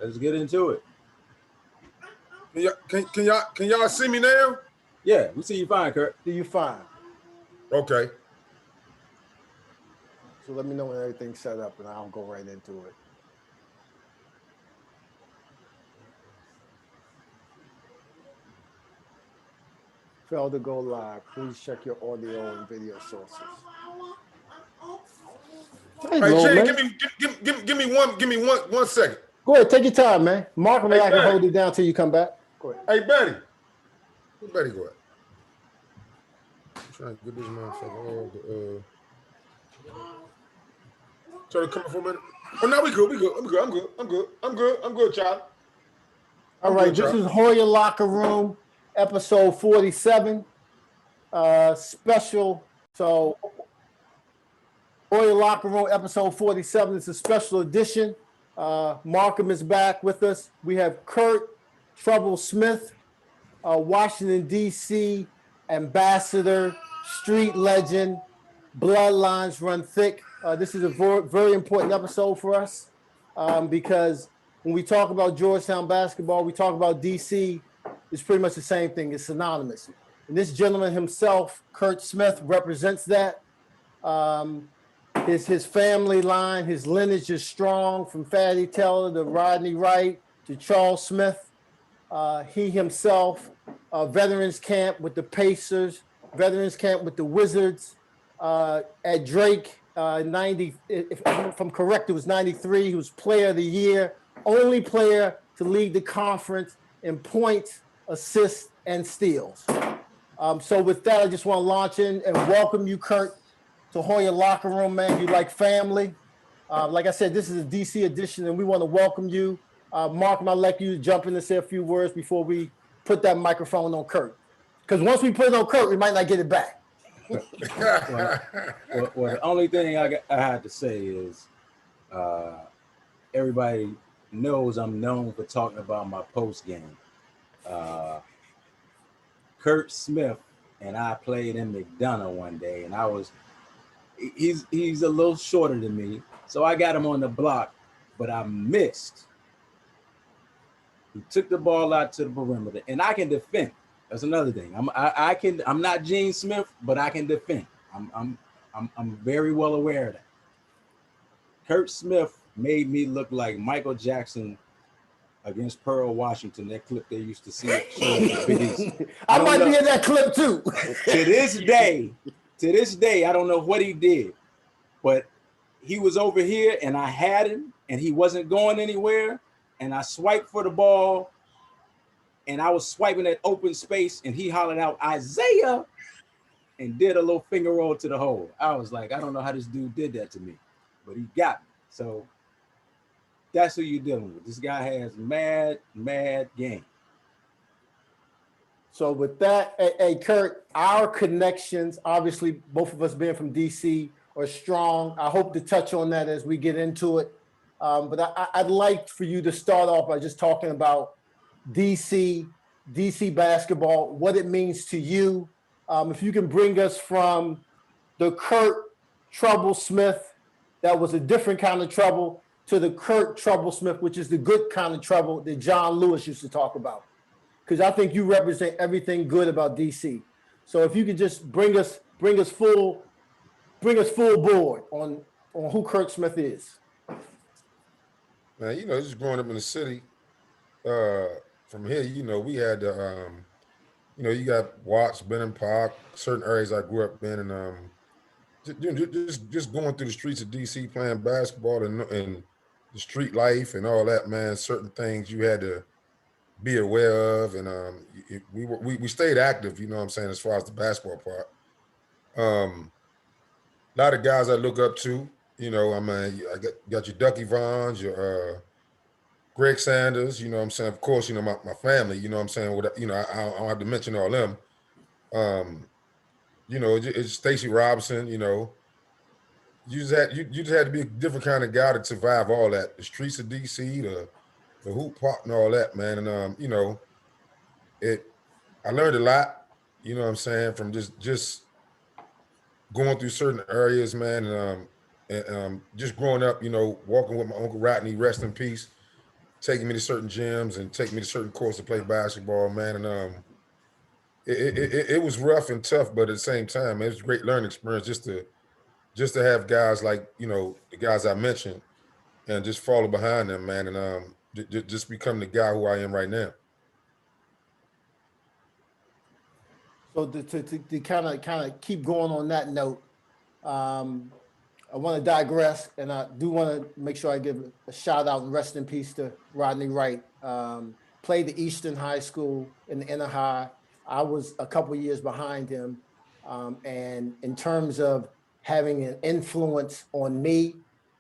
Let's get into it. Can y'all see me now? Yeah, we see you fine, Curt. See you fine. Okay. So let me know when everything's set up, and I'll go right into it. Failed to go live. Please check your audio and video sources. Hey, Gene, give me 1 second. Go ahead, take your time, man. Mark and I can hold it down till you come back. Go ahead. Hey, Betty. Where's Betty go at? I'm trying to get this motherfucker. Try to come up for a minute. Oh, no, we good. I'm good, child. All right, this is Hoya Locker Room, episode 47. Special. So, Hoya Locker Room, episode 47. It's a special edition. Markham is back with us. We have Curt Trouble Smith, Washington, D.C. ambassador, street legend, bloodlines run thick. This is a very important episode for us because when we talk about Georgetown basketball, we talk about D.C., it's pretty much the same thing. It's synonymous. And this gentleman himself, Curt Smith, represents that. His family line, his lineage is strong, from Fatty Teller to Rodney Wright to Charles Smith. He himself, veterans camp with the Pacers, veterans camp with the Wizards. At Drake, 90, if I'm correct, it was 93. He was player of the year, only player to lead the conference in points, assists, and steals. So with that, I just want to launch in and welcome you, Curt, to Hoya Locker Room, man. You like family. Like I said, this is a DC edition, and we want to welcome you. Mark, I'll let you jump in and say a few words before we put that microphone on Curt. Because once we put it on Curt, we might not get it back. well, the only thing I had to say is everybody knows I'm known for talking about my post game. Curt Smith and I played in McDonough one day, and he's a little shorter than me, so I got him on the block, but I missed. He took the ball out to the perimeter, and I can defend. That's another thing. I'm not Gene Smith, but I can defend. I'm very well aware of that. Curt Smith made me look like Michael Jackson against Pearl Washington, that clip they used to see at I might be in that clip too. To this day, I don't know what he did, but he was over here and I had him and he wasn't going anywhere, and I swiped for the ball and I was swiping at open space and he hollered out Isaiah and did a little finger roll to the hole. I was like, I don't know how this dude did that to me, but he got me. So that's who you're dealing with. This guy has mad game. So with that, hey, Curt, our connections, obviously both of us being from DC, are strong. I hope to touch on that as we get into it. But I'd like for you to start off by just talking about DC basketball, what it means to you. If you can bring us from the Curt Trouble Smith, that was a different kind of trouble, to the Curt Trouble Smith, which is the good kind of trouble that John Lewis used to talk about. Because I think you represent everything good about DC. So if you could just bring us full board on who Curt Smith is. Man, just growing up in the city, from here, we had the, you got Watts, Benham Park, certain areas I grew up in, and just going through the streets of DC playing basketball and the street life and all that, man. Certain things you had to be aware of, and we stayed active, as far as the basketball part. A lot of guys I look up to, I got your Ducky Vaughns, your Greg Sanders, of course, my family, I don't have to mention all them. It's Stacey Robinson, you just had to be a different kind of guy to survive all that. The streets of DC, the hoop park and all that, man. And I learned a lot, from just going through certain areas, man, and just growing up, walking with my Uncle Rodney, rest in peace, taking me to certain gyms and taking me to certain courts to play basketball, man. And it was rough and tough, but at the same time, it was a great learning experience just to have guys like, you know, the guys I mentioned, and just follow behind them, man, and just become the guy who I am right now. So to kind of keep going on that note, I want to digress, and I do want to make sure I give a shout out and rest in peace to Rodney Wright. Played the Eastern High School in the inner high. I was a couple years behind him, and in terms of having an influence on me,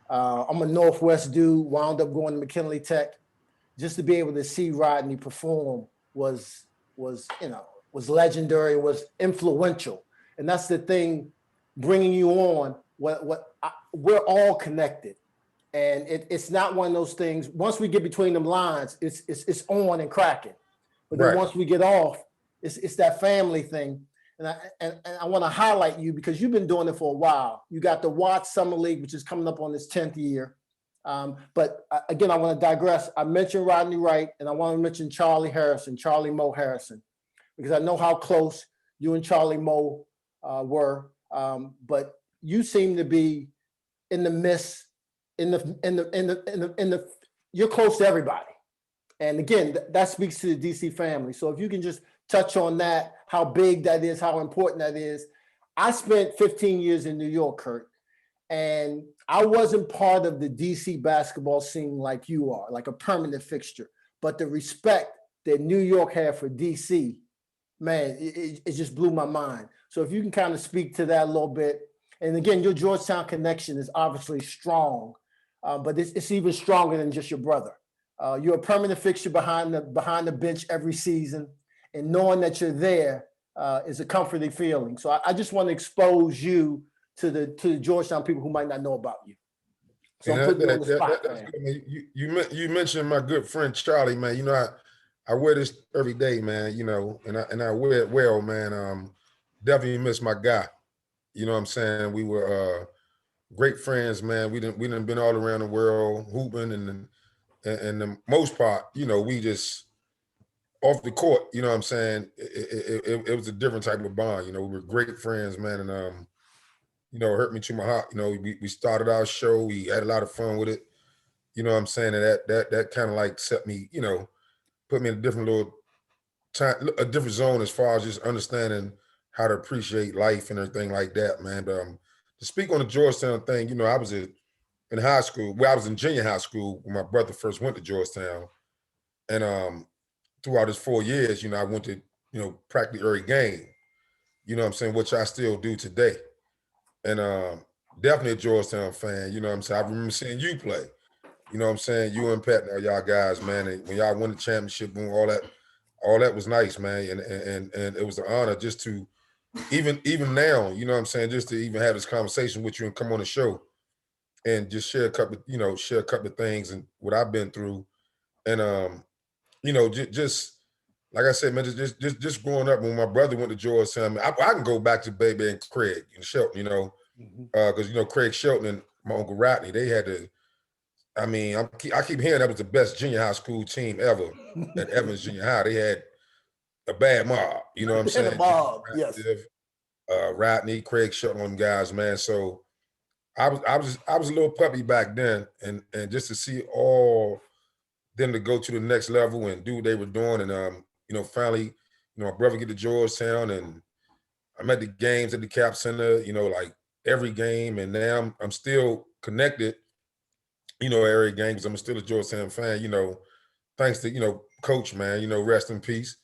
I'm a Northwest dude. Wound up going to McKinley Tech. Just to be able to see Rodney perform was legendary, was influential, and that's the thing. Bringing you on, we're all connected, and it's not one of those things. Once we get between them lines, it's on and cracking. But then once we get off, it's that family thing. And I want to highlight you because you've been doing it for a while. You got the Watts Summer League, which is coming up on its 10th year. But again, I want to digress. I mentioned Rodney Wright, and I want to mention Charlie Mo Harrison, because I know how close you and Charlie Mo were. But you seem to be in the midst, you're close to everybody. And again, that speaks to the DC family. So if you can just touch on that, how big that is, how important that is. I spent 15 years in New York, Curt, and I wasn't part of the DC basketball scene like you are, like a permanent fixture. But the respect that New York had for DC, man, it just blew my mind. So if you can kind of speak to that a little bit. And again, your Georgetown connection is obviously strong, but it's even stronger than just your brother. You're a permanent fixture behind the bench every season, and knowing that you're there is a comforting feeling. So I just want to expose you to the Georgetown people who might not know about you. So I'm putting you on the spot, man. You mentioned my good friend Charlie, man. You know, I wear this every day, man. You know, and I wear it well, man. Definitely miss my guy. You know what I'm saying? We were great friends, man. We done been all around the world hooping, and the most part, you know, we just off the court. You know what I'm saying? It was a different type of bond. You know, we were great friends, man, and you know, it hurt me to my heart. You know, we started our show. We had a lot of fun with it. You know what I'm saying? And that kind of like set me, you know, put me in a different little time, a different zone as far as just understanding how to appreciate life and everything like that, man. But to speak on the Georgetown thing, you know, I was in high school. Well, I was in junior high school when my brother first went to Georgetown. And throughout his 4 years, you know, I went to, you know, practically every game, you know what I'm saying, which I still do today. And definitely a Georgetown fan, you know what I'm saying. I remember seeing you play, you know what I'm saying, you and Pat, now y'all guys, man. And when y'all won the championship and all that was nice, man. And it was an honor just to, even now, you know what I'm saying, just to even have this conversation with you and come on the show and just share a couple of things and what I've been through. And you know, just like I said, man, just growing up when my brother went to Georgetown, I can go back to Baby and Craig and Shelton, you know, because you know Craig Shelton and my uncle Rodney, they had to. I mean, I keep hearing that was the best junior high school team ever at Evans Junior High. They had a bad mob, you know what I'm saying? Yes. Rodney, Craig Shelton, them guys, man. So I was a little puppy back then, and just to see all them to go to the next level and do what they were doing, and you know, finally, you know, my brother get to Georgetown, and I'm at the games at the Cap Center, you know, like every game, and now I'm still connected, you know, every game because I'm still a Georgetown fan, you know, thanks to, you know, Coach, man, you know, rest in peace.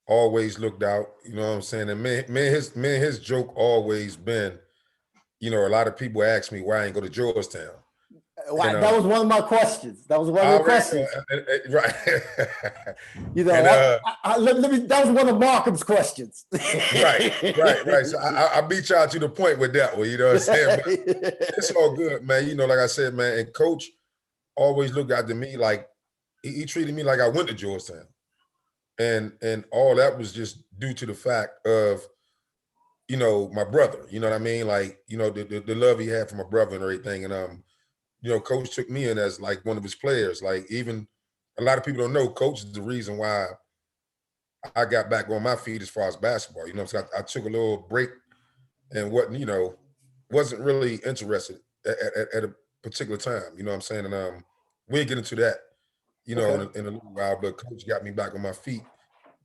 Always looked out, you know what I'm saying? And his joke always been, you know, a lot of people ask me why I ain't go to Georgetown. Right, that was one of my questions. That was one of the questions. Right. You know, that was one of Markham's questions. Right. So I beat y'all to the point with that one, you know what I'm saying? But it's all good, man. You know, like I said, man, and Coach always looked out to me like he treated me like I went to Georgetown. And all that was just due to the fact of, you know, my brother, you know what I mean? Like, you know, the love he had for my brother and everything. And you know, Coach took me in as like one of his players. Like even a lot of people don't know, Coach is the reason why I got back on my feet as far as basketball. You know, so I took a little break and wasn't really interested at a particular time. You know what I'm saying? And we'll get into that, Okay. in a little while. But Coach got me back on my feet,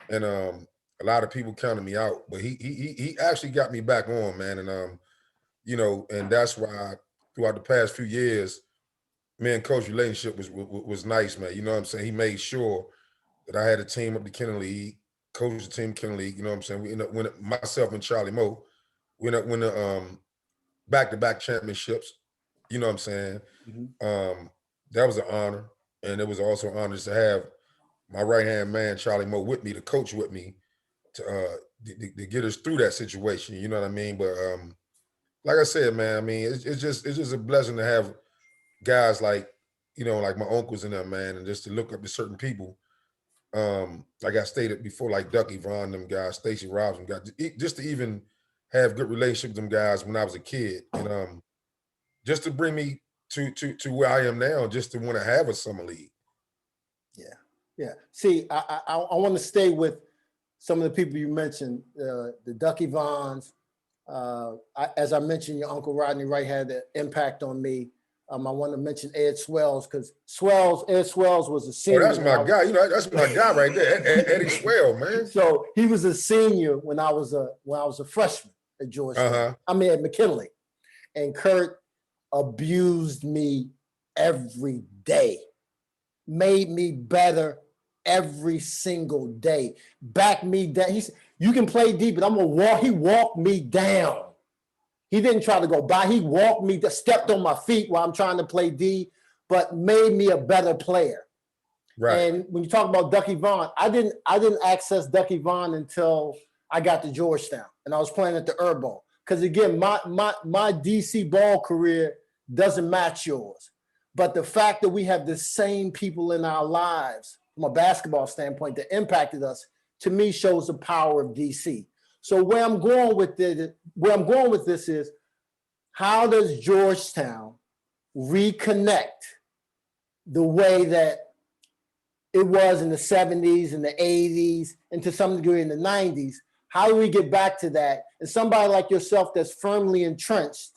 and a lot of people counted me out, but he actually got me back on, man. And and that's why throughout the past few years, me and Coach relationship was nice, man. You know what I'm saying? He made sure that I had a team up the Kenny League, coached the team Kenny League. You know what I'm saying? We ended up winning, myself and Charlie Moe, we ended up winning back-to-back championships. You know what I'm saying? Mhm. That was an honor, and it was also an honor to have my right-hand man Charlie Moe with me, to coach with me, to get us through that situation. You know what I mean? But like I said, man, I mean, it's just a blessing to have guys like, like my uncles and them, man, and just to look up to certain people. Like I stated before, like Ducky Vaughn, them guys, Stacey Robinson, guys, just to even have good relationship with them guys when I was a kid, and just to bring me to where I am now, just to want to have a summer league. Yeah, yeah. See, I want to stay with some of the people you mentioned, the Ducky Vaughns. As I mentioned, your Uncle Rodney Wright had an impact on me. I want to mention Ed Swells, because Ed Swells was a Oh, senior. that's my guy. That's my guy right there, Eddie Swell, man. So he was a senior when I was a freshman at Georgetown. I mean at McKinley, and Curt abused me every day, made me better every single day, backed me down. He said, "You can play deep, but I'm gonna walk." He walked me down. He didn't try to go by. He walked me, stepped on my feet while I'm trying to play D, but made me a better player. Right. And when you talk about Ducky Vaughn, I didn't access Ducky Vaughn until I got to Georgetown and I was playing at the Urbo. Because again, my DC ball career doesn't match yours. But the fact that we have the same people in our lives from a basketball standpoint that impacted us, to me, shows the power of DC. So where I'm going with this is, how does Georgetown reconnect the way that it was in the 70s and the 80s, and to some degree in the 90s? How do we get back to that? And somebody like yourself that's firmly entrenched,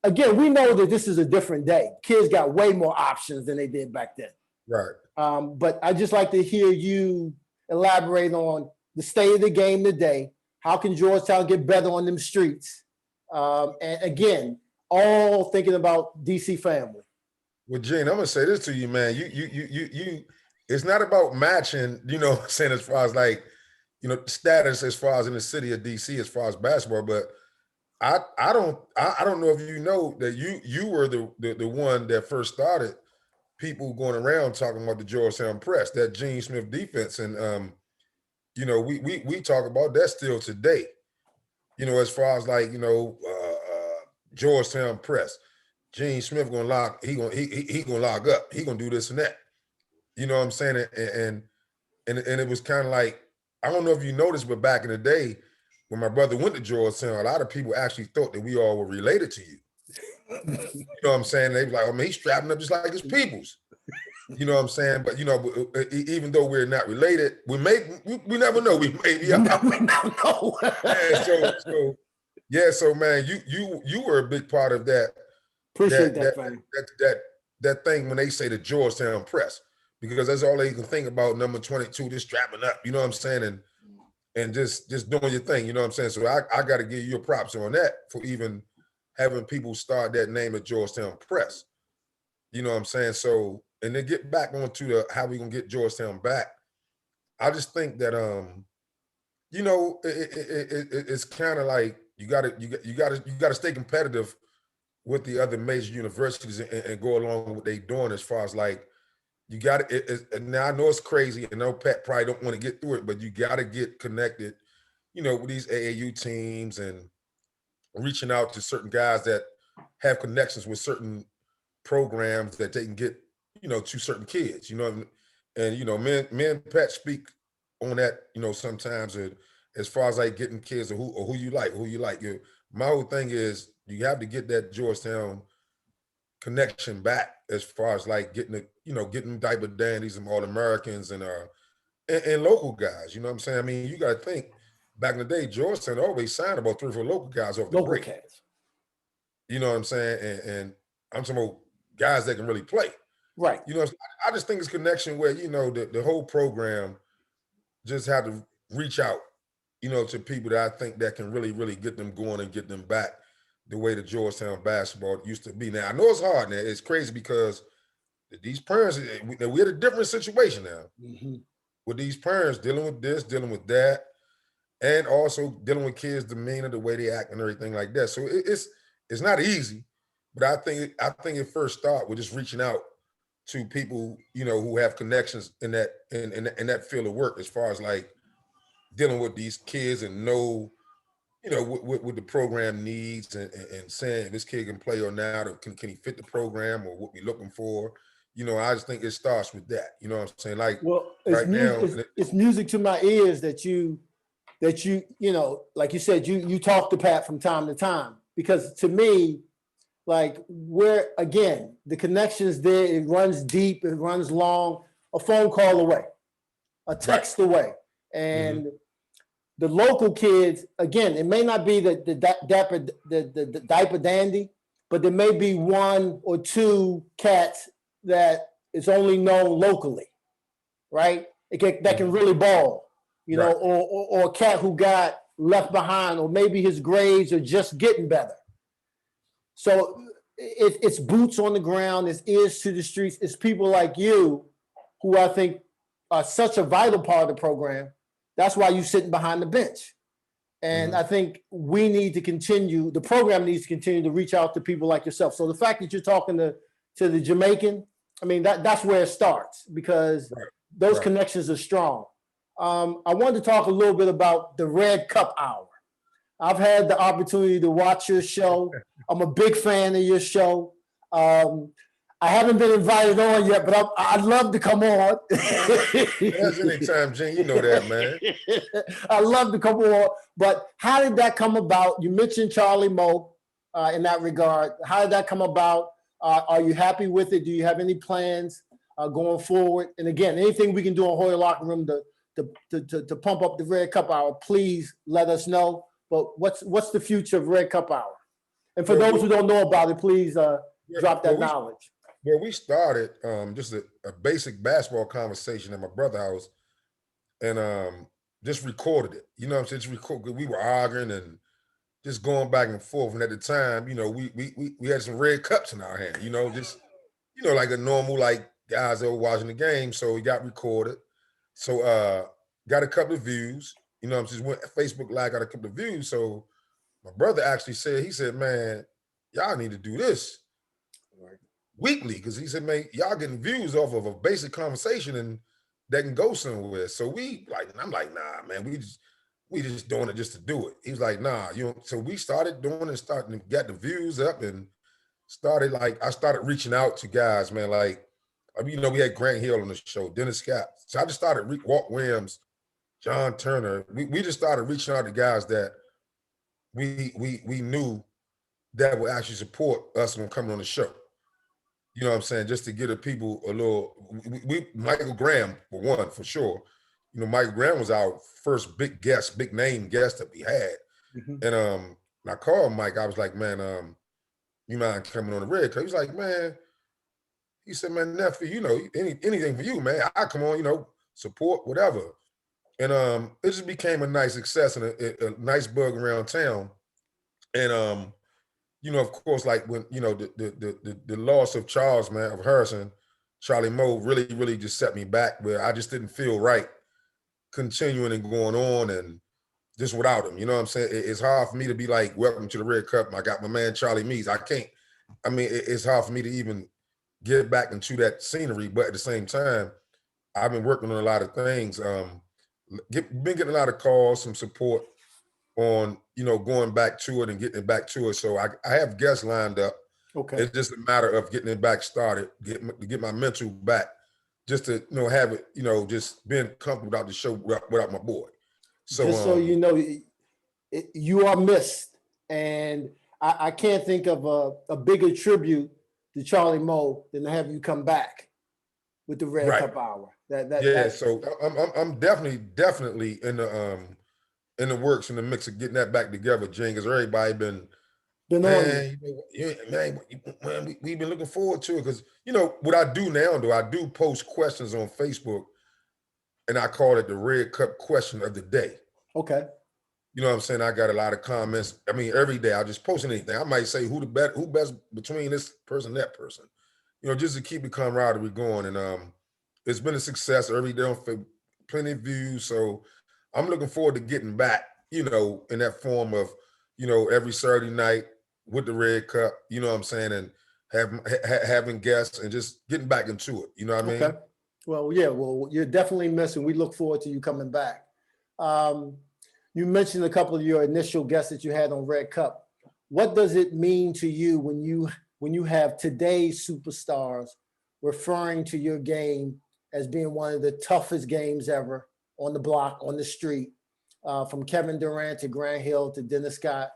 again, we know that this is a different day. Kids got way more options than they did back then. Right. But I just like to hear you elaborate on the state of the game today. How can Georgetown get better on them streets? And again, all thinking about DC family. Well, Gene, I'm gonna say this to you, man. You. It's not about matching. You know, saying as far as like, status as far as in the city of DC as far as basketball, but I don't know if you know that you were the one that first started people going around talking about the Georgetown Press, that Gene Smith defense, and we talk about that still today. As far as like Georgetown Press, Gene Smith gonna lock, he gonna lock up, he gonna do this and that. You know what I'm saying? And it was kind of like, I don't know if you noticed, but back in the day, when my brother went to Georgetown, a lot of people actually thought that we all were related to you. You know what I'm saying? They were like, "Oh man, he's strapping up just like his peoples." You know what I'm saying? But even though we're not related, we never know. We may be. We never know. So man, you were a big part of that. Appreciate that, fam. That thing when they say the Georgetown Press, because that's all they can think about. Number 22, just strapping up. You know what I'm saying? And just doing your thing. You know what I'm saying? So I got to give you your props on that for even having people start that name at Georgetown Press. You know what I'm saying? So, and then get back onto the how we gonna get Georgetown back. I just think that it's kind of like you gotta stay competitive with the other major universities and go along with what they doing as far as like you got to. Now I know it's crazy, and I know Pat probably don't want to get through it, but you got to get connected, with these AAU teams and reaching out to certain guys that have connections with certain programs that they can get, to certain kids, and me and Pat speak on that, sometimes as far as like getting kids or who you like. My whole thing is you have to get that Georgetown connection back as far as like getting the, getting diaper dandies and All-Americans and local guys. You know what I'm saying? I mean, you got to think back in the day, Georgetown always signed about 3 or 4 local guys off the Local break. cats. You know what I'm saying? And I'm talking about guys that can really play. Right. I just think it's connection where, the whole program just had to reach out, to people that I think that can really, really get them going and get them back the way the Georgetown basketball used to be. Now, I know it's hard now. It's crazy because these parents, we're in a different situation now. Mm-hmm. With these parents dealing with this, dealing with that, and also dealing with kids' demeanor, the way they act and everything like that. So it's not easy, but I think it first start with just reaching out to people, who have connections in that field of work as far as like dealing with these kids and know, what the program needs and saying if this kid can play or not, or can he fit the program or what we're looking for. I just think it starts with that. You know what I'm saying? Like, well, right now, it's music to my ears that you, like you said, you talk to Pat from time to time, because to me, like, where again, the connection's there, it runs deep, it runs long, a phone call away, a text away. And the local kids, again, it may not be the diaper dandy, but there may be 1 or 2 cats that is only known locally, right? That can really ball, or a cat who got left behind, or maybe his grades are just getting better. So it's boots on the ground, it's ears to the streets, it's people like you who I think are such a vital part of the program. That's why you're sitting behind the bench. And I think we need to continue, the program needs to continue to reach out to people like yourself. So the fact that you're talking to the Jamaican, I mean, that's where it starts, because those connections are strong. I wanted to talk a little bit about the Red Cup Hour. I've had the opportunity to watch your show. I'm a big fan of your show. I haven't been invited on yet, but I'd love to come on. That's anytime, Gene. You know that, man. I'd love to come on. But how did that come about? You mentioned Charlie Moe in that regard. How did that come about? Are you happy with it? Do you have any plans going forward? And again, anything we can do on Hoya Locker Room to pump up the Red Cup Hour, please let us know. But what's the future of Red Cup Hour? And for those who don't know about it, please drop that knowledge. Well, we started just a basic basketball conversation at my brother's house, and just recorded it. You know what I'm saying? Just record. We were arguing and just going back and forth. And at the time, we had some red cups in our hand. Just like a normal like guys that were watching the game. So we got recorded. So got a couple of views. I'm just went Facebook Live, got a couple of views. So my brother actually said, man, y'all need to do this weekly, because he said, man, y'all getting views off of a basic conversation and that can go somewhere. So I'm like, nah, man, we just doing it just to do it. He was like, nah, so we started doing it, starting to get the views up, and I started reaching out to guys, man, like, we had Grant Hill on the show, Dennis Scott. So I just started Walt Williams, John Turner. We just started reaching out to guys that we knew that would actually support us when coming on the show. You know what I'm saying? Just to give the people a little, Michael Graham, for one, for sure. Michael Graham was our first big name guest that we had. And I called Mike. I was like, man, you mind coming on the Red Cup? He was like, man, he said, man, nephew, anything for you, man. I come on, support, whatever. And it just became a nice success and a nice bug around town. And of course, like when the loss of Charles, man, of Harrison, Charlie Moe really, really just set me back, where I just didn't feel right continuing and going on and just without him. You know what I'm saying? It's hard for me to be like, welcome to the Red Cup. I got my man Charlie Mees. It's hard for me to even get back into that scenery, but at the same time, I've been working on a lot of things. Been getting a lot of calls, some support on, going back to it and getting it back to it. So I have guests lined up. Okay. It's just a matter of getting it back started, get my mental back, just to, have it, just being comfortable without the show, without my boy. So, just so you are missed. And I can't think of a bigger tribute to Charlie Moe than to have you come back with the Red Right. Cup Hour. So I'm definitely in the works, in the mix of getting that back together, Jing, because everybody been on you. Man, we've been looking forward to it, because what I do now, though, I do post questions on Facebook, and I call it the Red Cup question of the day. Okay. You know what I'm saying? I got a lot of comments. I mean, every day I just post anything. I might say who best between this person, that person. Just to keep the camaraderie going. And it's been a success every day on plenty of views. So I'm looking forward to getting back, in that form of, every Saturday night with the Red Cup, you know what I'm saying, and having guests and just getting back into it. You know what I mean? Okay. Well, yeah, you're definitely missing. We look forward to you coming back. You mentioned a couple of your initial guests that you had on Red Cup. What does it mean to you when you have today's superstars referring to your game as being one of the toughest games ever on the block, on the street, from Kevin Durant to Grant Hill to Dennis Scott?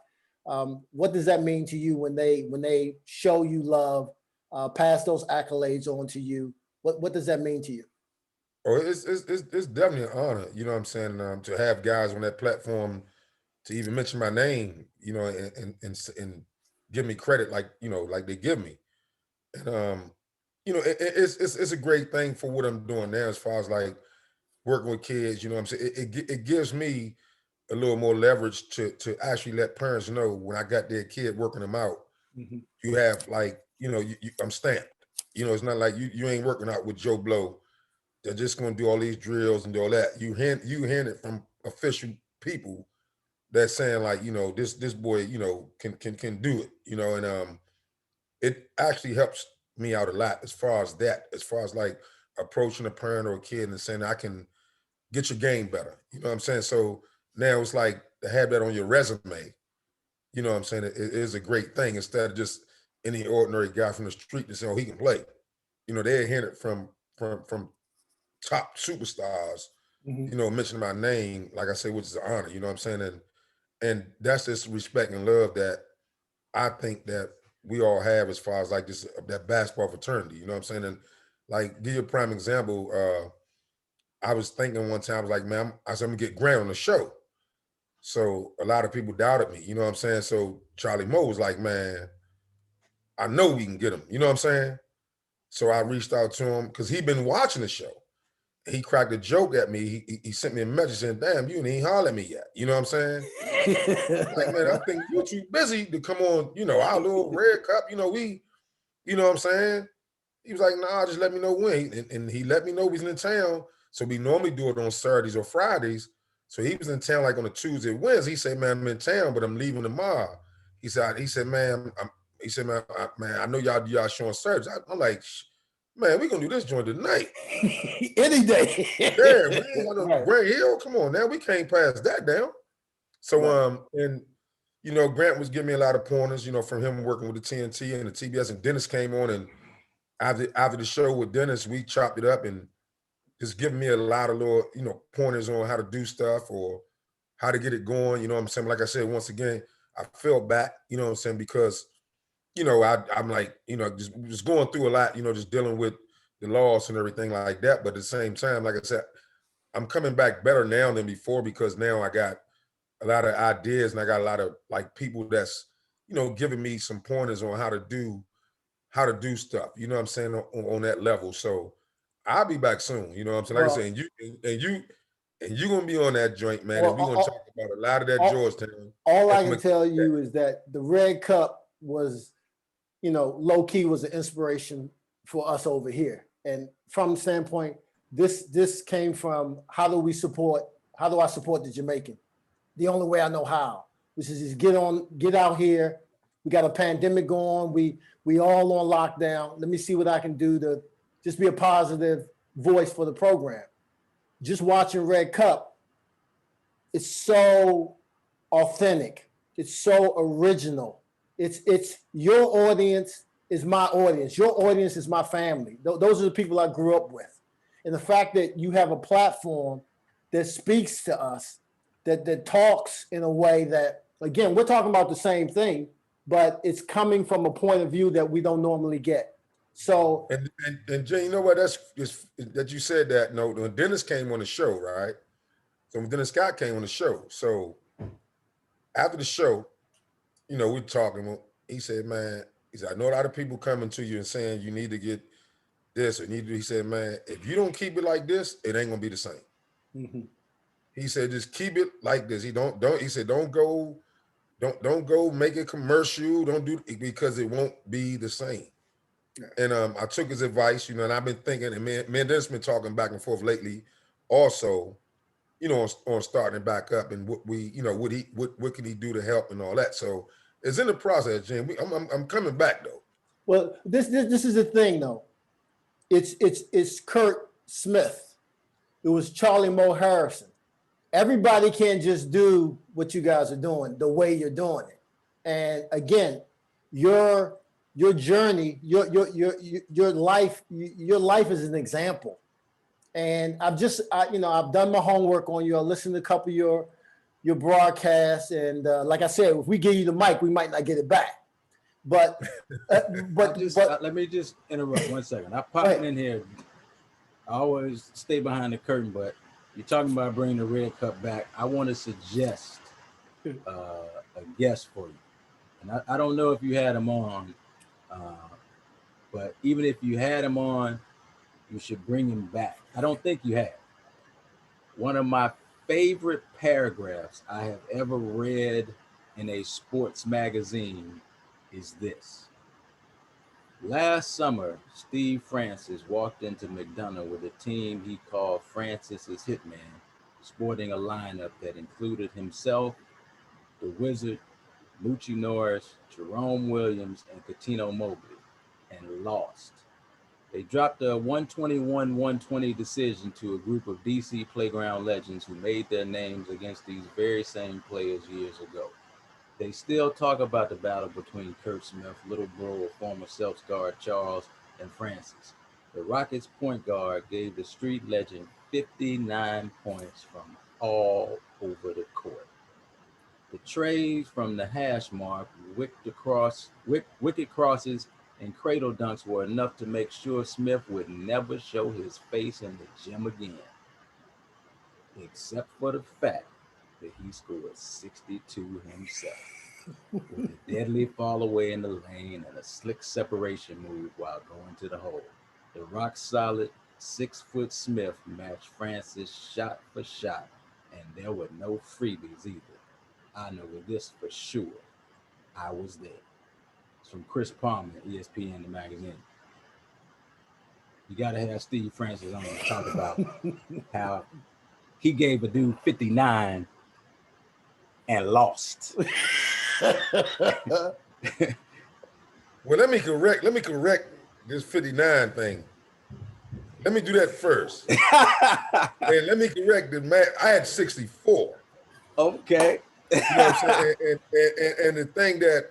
What does that mean to you when they show you love, pass those accolades on to you? What does that mean to you? Oh, it's definitely an honor, you know what I'm saying, to have guys on that platform to even mention my name, and give me credit like they give me. And it's a great thing for what I'm doing now, as far as like working with kids, you know what I'm saying. It gives me a little more leverage to actually let parents know when I got their kid working them out. Mm-hmm. You have like, I'm stamped. It's not like you ain't working out with Joe Blow. They're just going to do all these drills and do all that. You hand it from official people that's saying like, this boy, can do it, and it actually helps me out a lot as far as like approaching a parent or a kid and saying, I can get your game better. You know what I'm saying? So now it's like to have that on your resume, you know what I'm saying? It is a great thing, instead of just any ordinary guy from the street to say, oh, he can play. They're hearing it from top superstars, Mm-hmm. mentioning my name, like I say, which is an honor, you know what I'm saying? And that's just respect and love that I think that we all have, as far as like this, that basketball fraternity, you know what I'm saying? And like, give you a prime example, I was thinking one time, I was like, man, I said, I'm gonna get Grant on the show. So a lot of people doubted me, you know what I'm saying? So Charlie Moe was like, man, I know we can get him, you know what I'm saying? So I reached out to him because he'd been watching the show. He cracked a joke at me. He sent me a message saying, damn, you ain't hollered at me yet. You know what I'm saying? Like, man, I think you're too busy to come on, our little Red Cup, we, you know what I'm saying? He was like, nah, just let me know when. And he let me know he's in town. So we normally do it on Saturdays or Fridays. So he was in town like on a Tuesday, Wednesday. He said, man, I'm in town, but I'm leaving tomorrow. He said, man, I know y'all showing service. I'm like, man, we gonna do this joint tonight. Any day. Yeah, man. Right. Grant Hill, come on now. We can't pass that down. So and Grant was giving me a lot of pointers, from him working with the TNT and the TBS, and Dennis came on, and after the show with Dennis, we chopped it up and just giving me a lot of little, pointers on how to do stuff or how to get it going. You know what I'm saying? Like I said, once again, I fell back, you know what I'm saying, because I'm like, just going through a lot, just dealing with the loss and everything like that. But at the same time, like I said, I'm coming back better now than before, because now I got a lot of ideas and I got a lot of like people that's, giving me some pointers on how to do stuff, you know what I'm saying, on that level. So I'll be back soon, you know what I'm saying? Like I said, and you're gonna be on that joint, man. And we're gonna talk about a lot of that Georgetown. All I can tell you is that the Red Cup was, low key was an inspiration for us over here. And from the standpoint, this came from how do I support the Jamaican? The only way I know how, which is just get out here. We got a pandemic going. We all on lockdown. Let me see what I can do to just be a positive voice for the program. Just watching Red Cup, it's so authentic. It's so original. It's your audience is my audience. Your audience is my family. Those are the people I grew up with. And the fact that you have a platform that speaks to us, that talks in a way that, again, we're talking about the same thing, but it's coming from a point of view that we don't normally get. So, And Jay, you know what? That you said that. No, when Dennis came on the show, right? So when Dennis Scott came on the show, so after the show, you know, we talking. He said, "Man," he said, "I know a lot of people coming to you and saying you need to get this or need to." He said, "Man, if you don't keep it like this, it ain't gonna be the same." mm-hmm. He said, "Just keep it like this." He don't. He said, "Don't go make a commercial. Don't do because it won't be the same." And I took his advice, you know, and I've been thinking, and me and Dennis been talking back and forth lately, also, you know, on starting back up and what we, you know, what can he do to help and all that. So it's in the process, Jim. I'm coming back though. Well, this is the thing though. It's Curt Smith. It was Charlie Moe Harrison. Everybody can't just do what you guys are doing the way you're doing it. And again, your journey, your life is an example. And I've done my homework on you. I listened to a couple of your broadcasts, and like I said, if we give you the mic, we might not get it back. But let me just interrupt 1 second. I popped in here. I always stay behind the curtain, but you're talking about bringing the Red Cup back. I want to suggest a guest for you, and I don't know if you had him on, but even if you had him on, you should bring him back. I don't think you have. One of my favorite paragraphs I have ever read in a sports magazine is this. Last summer, Steve Francis walked into McDonough with a team he called Francis's Hitman, sporting a lineup that included himself, the Wizard, Moochie Norris, Jerome Williams, and Cuttino Mobley, and lost. They dropped a 121-120 decision to a group of DC playground legends who made their names against these very same players years ago. They still talk about the battle between Curt Smith, little bro of former Celtics guard Charles, and Francis. The Rockets point guard gave the street legend 59 points from all over the court. The trays from the hash mark, wicked crosses, and cradle dunks were enough to make sure Smith would never show his face in the gym again, except for the fact that he scored 62 himself with a deadly fall away in the lane and a slick separation move while going to the hole. The rock-solid 6-foot Smith matched Francis shot for shot, and there were no freebies either. I know this for sure. I was there. It's from Chris Palmer, ESPN, the magazine. You got to have Steve Francis on to talk about how he gave a dude 59 and lost. Well, let me correct this 59 thing. Let me do that first. And let me correct the man. I had 64. Okay. You know what I'm saying? And the thing that,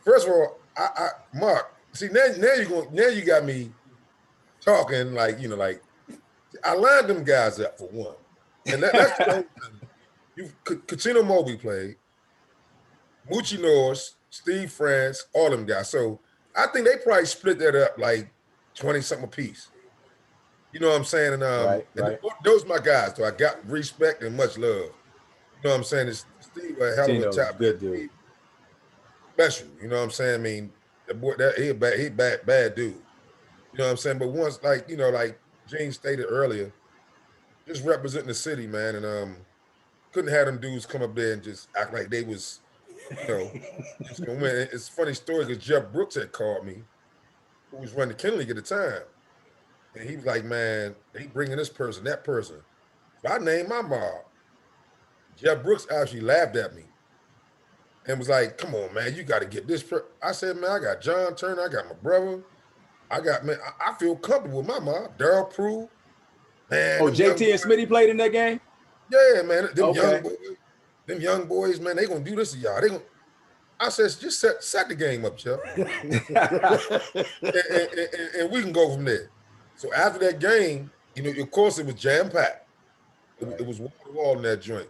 first of all, I Mark, see now you got me talking like, you know, like I lined them guys up for one. And that's the whole thing. Cuttino Mobley played, Moochie Norris, Steve France, all them guys. So I think they probably split that up like 20-something apiece. You know what I'm saying? And, right. and those my guys. So I got respect and much love. You know what I'm saying? It's Steve a hell of a top good dude. Special. You know what I'm saying? I mean, the boy he bad dude. You know what I'm saying? But once, like, you know, like Gene stated earlier, just representing the city, man, and couldn't have them dudes come up there and just act like they was, you know, just gonna win. It's a funny story because Jeff Brooks had called me, who was running the Kennedy League at the time. And he was like, man, they bringing this person, that person. So I named my mob. Jeff Brooks actually laughed at me and was like, come on, man, you got to get this. I said, man, I got John Turner. I got my brother. I feel comfortable with my mom. Daryl Prue. Man. Oh, JT and Smitty played in that game? Yeah, man. Them young boys, man, they going to do this to y'all. I said, just set the game up, Jeff. and we can go from there. So after that game, you know, of course, it was jam-packed. It was wall-to-wall in that joint.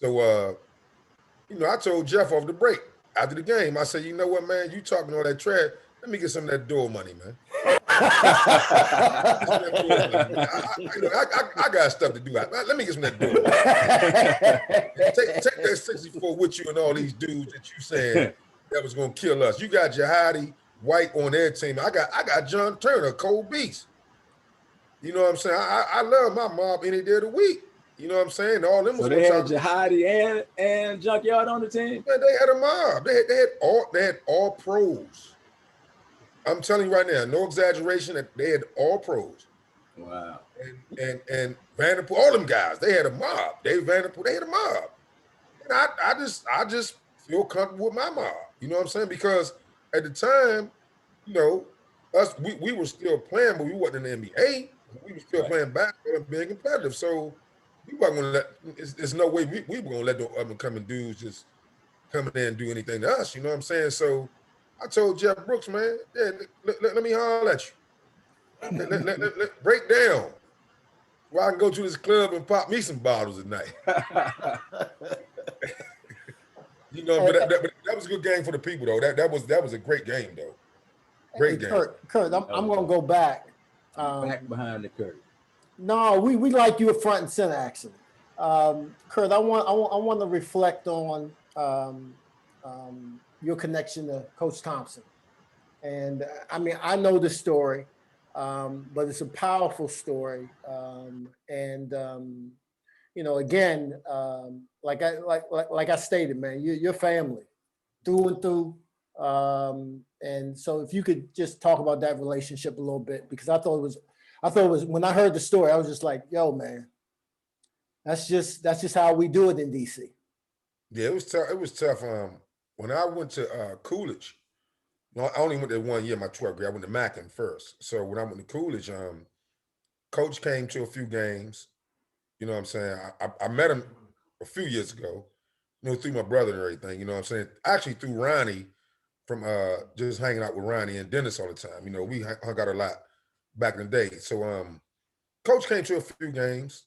So, you know, I told Jeff off the break after the game, I said, you know what, man, you talking all that trash. Let me get some of that door money, man. I got stuff to do. Let me get some of that door money. Take that 64 with you and all these dudes that you said that was gonna kill us. You got Jihadi White on their team. I got John Turner, cold beast. You know what I'm saying? I love my mob any day of the week. You know what I'm saying? All them So was they had Jihadi and Junkyard on the team? Man, they had a mob. They had all pros. I'm telling you right now, no exaggeration, that they had all pros. Wow. And Vanderpool, all them guys, they had a mob. Dave Vanderpool, they had a mob. And I just feel comfortable with my mob. You know what I'm saying? Because at the time, you know, we were still playing, but we wasn't in the NBA. We were still playing basketball and being competitive. So we weren't gonna let. There's no way we were gonna let the up and coming dudes just come in there and do anything to us. You know what I'm saying? So I told Jeff Brooks, man, yeah, let me holler at you. Let break down. Well, I can go to this club and pop me some bottles at night. You know, but that was a good game for the people, though. That was a great game, though. Great game. Kurt, I'm going to go back. Back behind the curtain. No, we like you at front and center, actually. Kurt, I want to reflect on your connection to Coach Thompson. And I mean, I know the story, but it's a powerful story. You know, again, like I stated, man, you're family through and through. And so if you could just talk about that relationship a little bit, because I thought it was when I heard the story, I was just like, yo, man, that's just how we do it in DC. Yeah, it was tough. It was tough. When I went to Coolidge, I only went there 1 year, my 12th grade. I went to Mackin first. So when I went to Coolidge, Coach came to a few games. You know what I'm saying? I met him a few years ago, you know, through my brother and everything. You know what I'm saying? Actually, through Ronnie, from just hanging out with Ronnie and Dennis all the time. You know, we hung out a lot back in the day. So Coach came to a few games,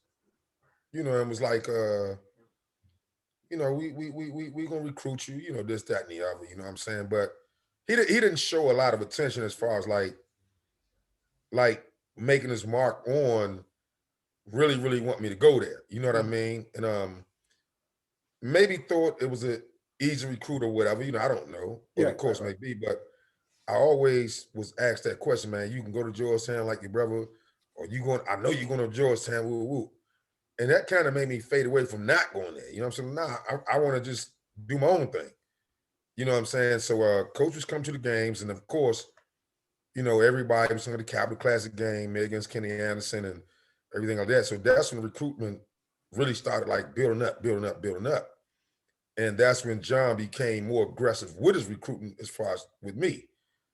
you know, and was like, you know, we gonna recruit you, you know, this, that, and the other. You know what I'm saying? But he didn't show a lot of attention as far as like making his mark on really want me to go there. You know what I mean? And maybe thought it was a easy recruit or whatever. You know, I don't know what the course may be, but I always was asked that question, man. You can go to Georgetown like your brother, or I know you're going to Georgetown, woo woo. And that kind of made me fade away from not going there. You know what I'm saying? Nah, I want to just do my own thing. You know what I'm saying? So coaches come to the games, and of course, you know, everybody was on the Capital Classic game against Kenny Anderson and everything like that. So that's when recruitment really started like building up. And that's when John became more aggressive with his recruiting as far as with me.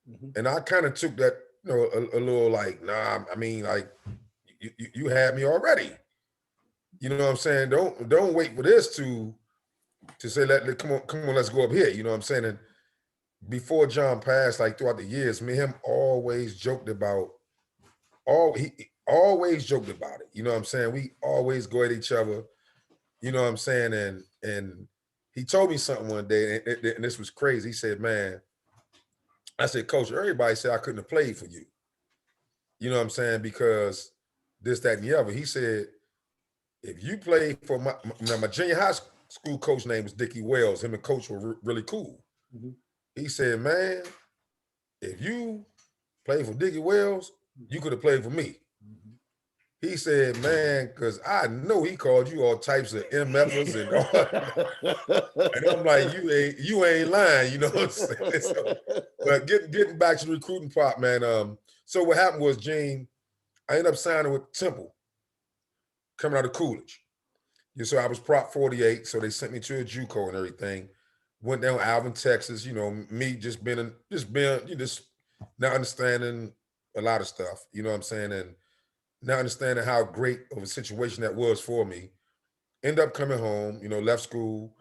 Mm-hmm. And I kind of took that, you know, a little like, nah, I mean, like, you had me already. You know what I'm saying? Don't wait for this to say, come on, let's go up here. You know what I'm saying? And before John passed, like throughout the years, me and him always joked about he always joked about it. You know what I'm saying? We always go at each other. You know what I'm saying? And he told me something one day, and this was crazy. He said, man, I said, Coach, everybody said I couldn't have played for you. You know what I'm saying? Because this, that, and the other. He said, if you play for my junior high school coach name was Dickie Wells. Him and Coach were really cool. Mm-hmm. He said, man, if you play for Dickie Wells, you could have played for me. He said, man, because I know he called you all types of MFers and all. And I'm like, you ain't lying, you know what I'm saying? So, but getting back to the recruiting part, man. So what happened was, Gene, I ended up signing with Temple, coming out of Coolidge. So I was Prop 48, so they sent me to a JUCO and everything. Went down to Alvin, Texas. You know, me just not understanding a lot of stuff. You know what I'm saying? And not understanding how great of a situation that was for me. End up coming home, you know, left school.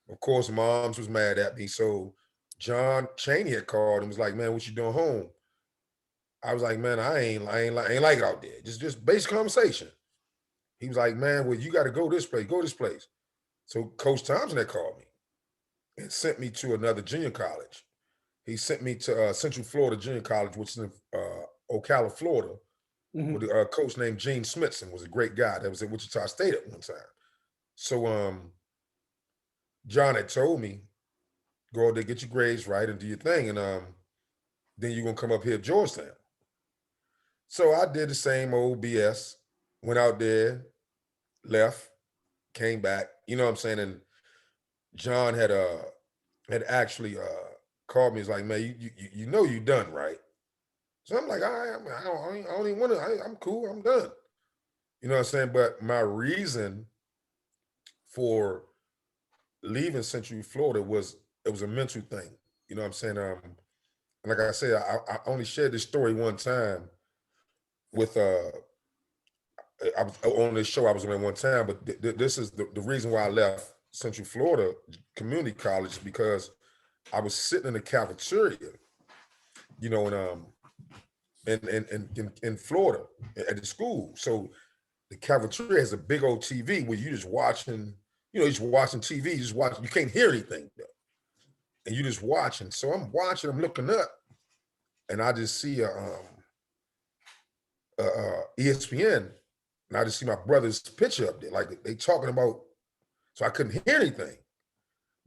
Of course, moms was mad at me. So John Chaney had called and was like, man, what you doing home? I was like, man, I ain't like it out there. Just basic conversation. He was like, man, well, you got to go this place. So Coach Thompson had called me. and sent me to another junior college. He sent me to Central Florida Junior College, which is in Ocala, Florida, with a coach named Gene Smithson. Was a great guy that was at Wichita State at one time. So John had told me, go out there, get your grades right, and do your thing, and then you're gonna come up here at Georgetown. So I did the same old BS. Went out there, left, came back. You know what I'm saying? And John had actually called me. He's like, man, you know you done, right? So I'm like, all right, I don't even want to. I'm cool. I'm done. You know what I'm saying? But my reason for leaving Central Florida was it was a mental thing. You know what I'm saying? Like I said, I only shared this story one time with I was on this show I was on one time, but this is the reason why I left Central Florida Community College, because I was sitting in the cafeteria, you know, in Florida at the school. So the cafeteria has a big old TV where you just watching, you know, you're just watching TV, you just watch, you can't hear anything though. And you're just watching. So I'm watching, I'm looking up, and I just see ESPN, and I just see my brother's picture up there, like they talking about, so I couldn't hear anything.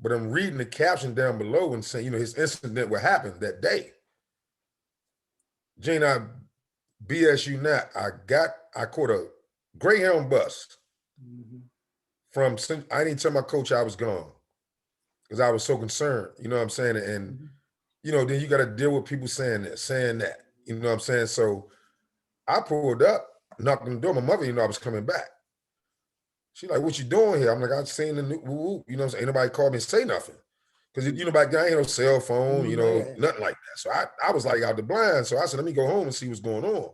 But I'm reading the caption down below and saying, you know, his incident what happened that day. Gene, I BS you not, I caught a Greyhound bus from, I didn't tell my coach I was gone because I was so concerned, you know what I'm saying? And, you know, then you got to deal with people saying this, saying that, you know what I'm saying? So I pulled up, knocked on the door. My mother, you know, I was coming back. She's like, what you doing here? I'm like, I've seen the new, you know what I'm saying? Ain't nobody called me and say nothing. Because, you know, back then, ain't no cell phone, you know, nothing like that. So I was like out the blind. So I said, let me go home and see what's going on.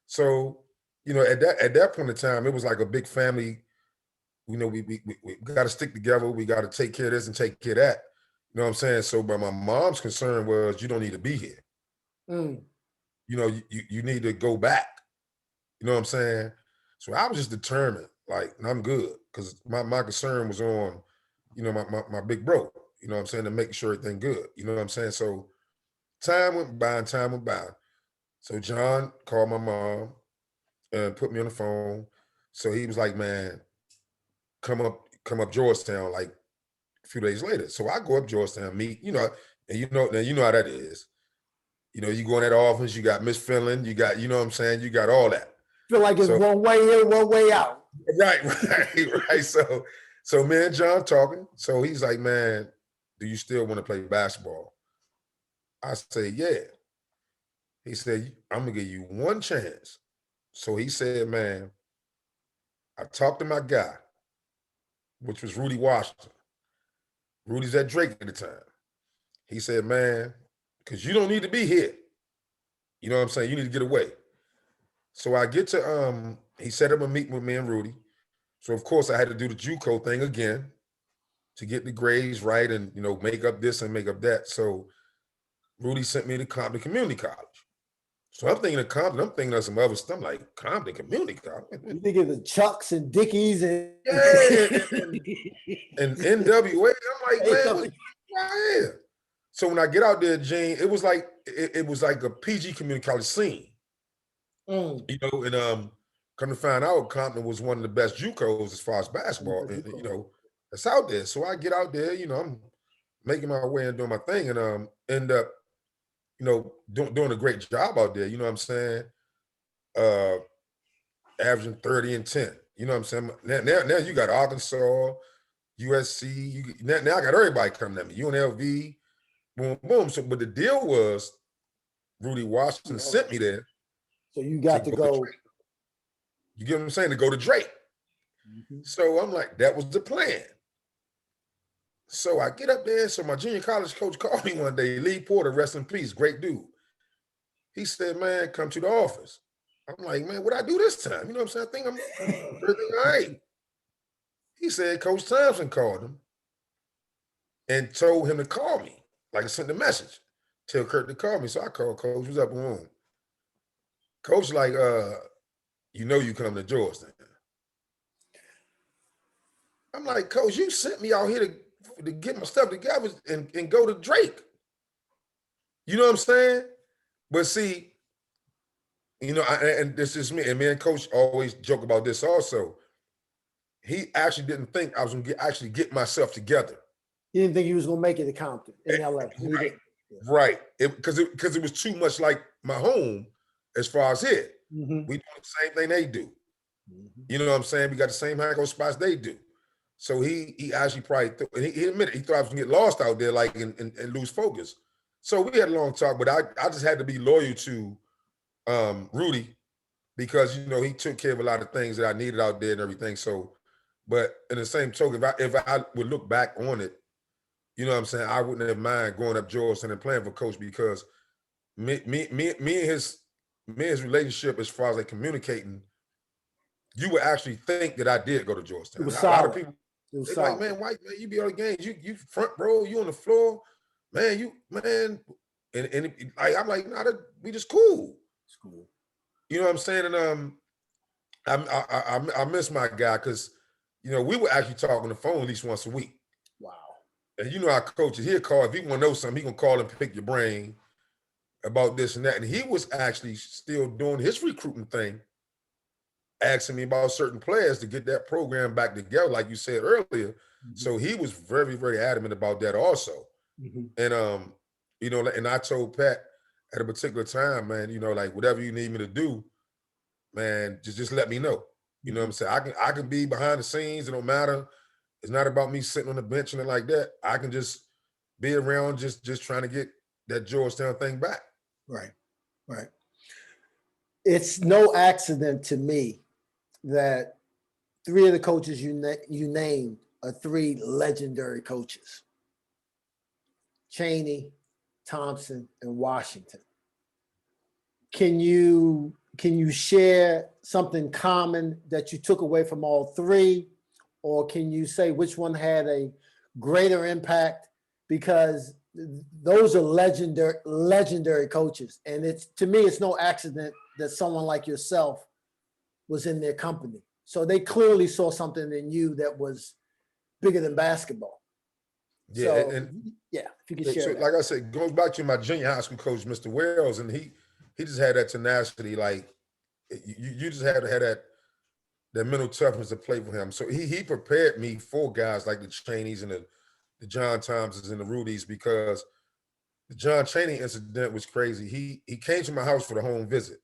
So, you know, at that point in time, it was like a big family. You know, we got to stick together. We got to take care of this and take care of that. You know what I'm saying? So, but my mom's concern was, you don't need to be here. You know, you need to go back. You know what I'm saying? So I was just determined, like, I'm good. Because my concern was on, you know, my big bro. You know what I'm saying? To make sure everything good. You know what I'm saying? So time went by and time went by. So John called my mom and put me on the phone. So he was like, man, come up Georgetown like a few days later. So I go up Georgetown, meet, you know, and you know how that is. You know, you go in that office, you got Miss Finland, you got, you know what I'm saying, you got all that. Feel like it's one way in, one way out. Right. So me and John talking. So he's like, man, do you still want to play basketball? I say, yeah. He said, I'm gonna give you one chance. So he said, man, I talked to my guy, which was Rudy Washington. Rudy's at Drake at the time. He said, man, because you don't need to be here. You know what I'm saying? You need to get away. So I get to, he set up a meeting with me and Rudy. So of course I had to do the JUCO thing again to get the grades right and, you know, make up this and make up that. So Rudy sent me to Compton Community College. So I'm thinking of Compton, I'm thinking of some other stuff. I'm like, Compton Community College? You think of the Chucks and Dickies and and NWA. I'm like, man, what's right here? So when I get out there, Gene, it was like a PG community college scene. You know, and come to find out, Compton was one of the best JUCOs as far as basketball, and, you know, that's out there. So I get out there, you know, I'm making my way and doing my thing, and end up, you know, doing a great job out there. You know what I'm saying? Averaging 30 and 10. You know what I'm saying? Now you got Arkansas, USC. Now I got everybody coming at me. UNLV, boom, boom. So, but the deal was, Rudy Washington sent me there. So you got to go. You get what I'm saying? To go to Drake. So I'm like, that was the plan. So I get up there. So my junior college coach called me one day, Lee Porter, rest in peace, great dude. He said, man, come to the office. I'm like, man, what I do this time? You know what I'm saying? I think I'm everything all right. He said, Coach Thompson called him and told him to call me. Like I sent a message, tell Curt to call me. So I called Coach, what's up, room? Coach like, you know you come to Georgetown. I'm like, Coach, you sent me out here to to get my stuff together and go to Drake. You know what I'm saying? But see, you know, and this is me, and me and Coach always joke about this also. He actually didn't think I was going to actually get myself together. He didn't think he was going to make it to Compton in LA. Right. Right. Because it was too much like my home as far as it. Mm-hmm. We do the same thing they do. Mm-hmm. You know what I'm saying? We got the same hang spots they do. So he actually probably and he admitted he thought I was going to get lost out there, like and lose focus. So we had a long talk, but I just had to be loyal to Rudy because, you know, he took care of a lot of things that I needed out there and everything. So, but in the same token, if I would look back on it, you know what I'm saying, I wouldn't have mind going up Georgetown and playing for Coach because me and his relationship as far as like communicating, you would actually think that I did go to Georgetown. It was a lot of people, they're like, man, White, man, you be on the games, you front row, you on the floor, man, and I'm like, nah, we just cool. It's cool. You know what I'm saying? And I miss my guy because, you know, we were actually talking on the phone at least once a week. Wow. And you know how coaches, he'll call, if he want to know something, he gonna call and pick your brain about this and that. And he was actually still doing his recruiting thing, asking me about certain players to get that program back together, like you said earlier. Mm-hmm. So he was very, very adamant about that also. Mm-hmm. And you know, and I told Pat at a particular time, man, you know, like whatever you need me to do, man, just let me know. You know what I'm saying? I can be behind the scenes, it don't matter. It's not about me sitting on the bench and like that. I can just be around just trying to get that Georgetown thing back. Right. It's no accident to me that three of the coaches you named are three legendary coaches: Chaney, Thompson, and Washington. Can you share something common that you took away from all three? Or can you say which one had a greater impact? Because those are legendary coaches. And to me, it's no accident that someone like yourself was in their company. So they clearly saw something in you that was bigger than basketball. Yeah, so, and if you could share that. Like I said, it goes back to my junior high school coach, Mr. Wells, and he just had that tenacity. Like you just had to have that mental toughness to play for him. So he prepared me for guys like the Cheneys and the John Thompsons and the Rudys, because the John Chaney incident was crazy. He came to my house for the home visit.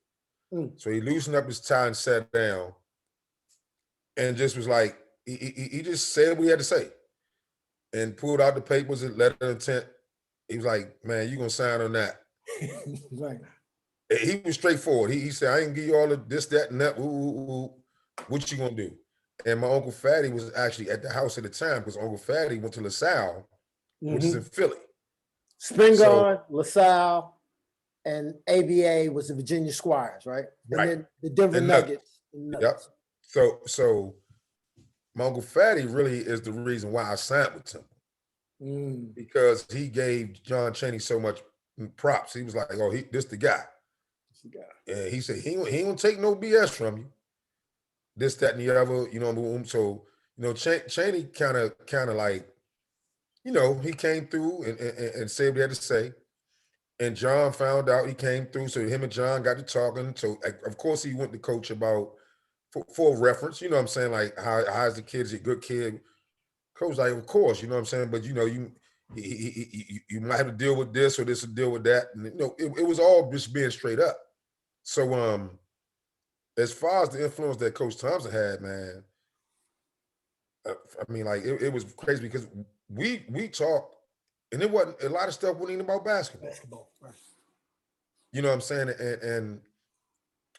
So he loosened up his tie and sat down and just was like, he just said what he had to say and pulled out the papers and letter of intent. He was like, man, you gonna sign on that. Right. He was straightforward. He said, I ain't give you all of this, that, and that. What you gonna do? And my Uncle Fatty was actually at the house at the time because Uncle Fatty went to LaSalle, which is in Philly. Springard, LaSalle, and ABA was the Virginia Squires, right? Right. And then the Denver Nuggets. Yep. So my Uncle Fatty really is the reason why I signed with him. Because he gave John Chaney so much props. He was like, oh, this the guy. And he said, he ain't gonna take no BS from you. This, that, and the other, you know. So, you know, Chaney kind of like, you know, he came through and said what he had to say. And John found out, he came through. So him and John got to talking. So of course he went to coach about for reference, you know what I'm saying? Like, how's the kid? Is he a good kid? Coach like, of course, you know what I'm saying? But you know, you might have to deal with this or this or deal with that. And you know, it was all just being straight up. So as far as the influence that Coach Thompson had, man, I mean, like it was crazy because we talked, and it wasn't a lot of stuff wasn't even about basketball. Right. You know what I'm saying? And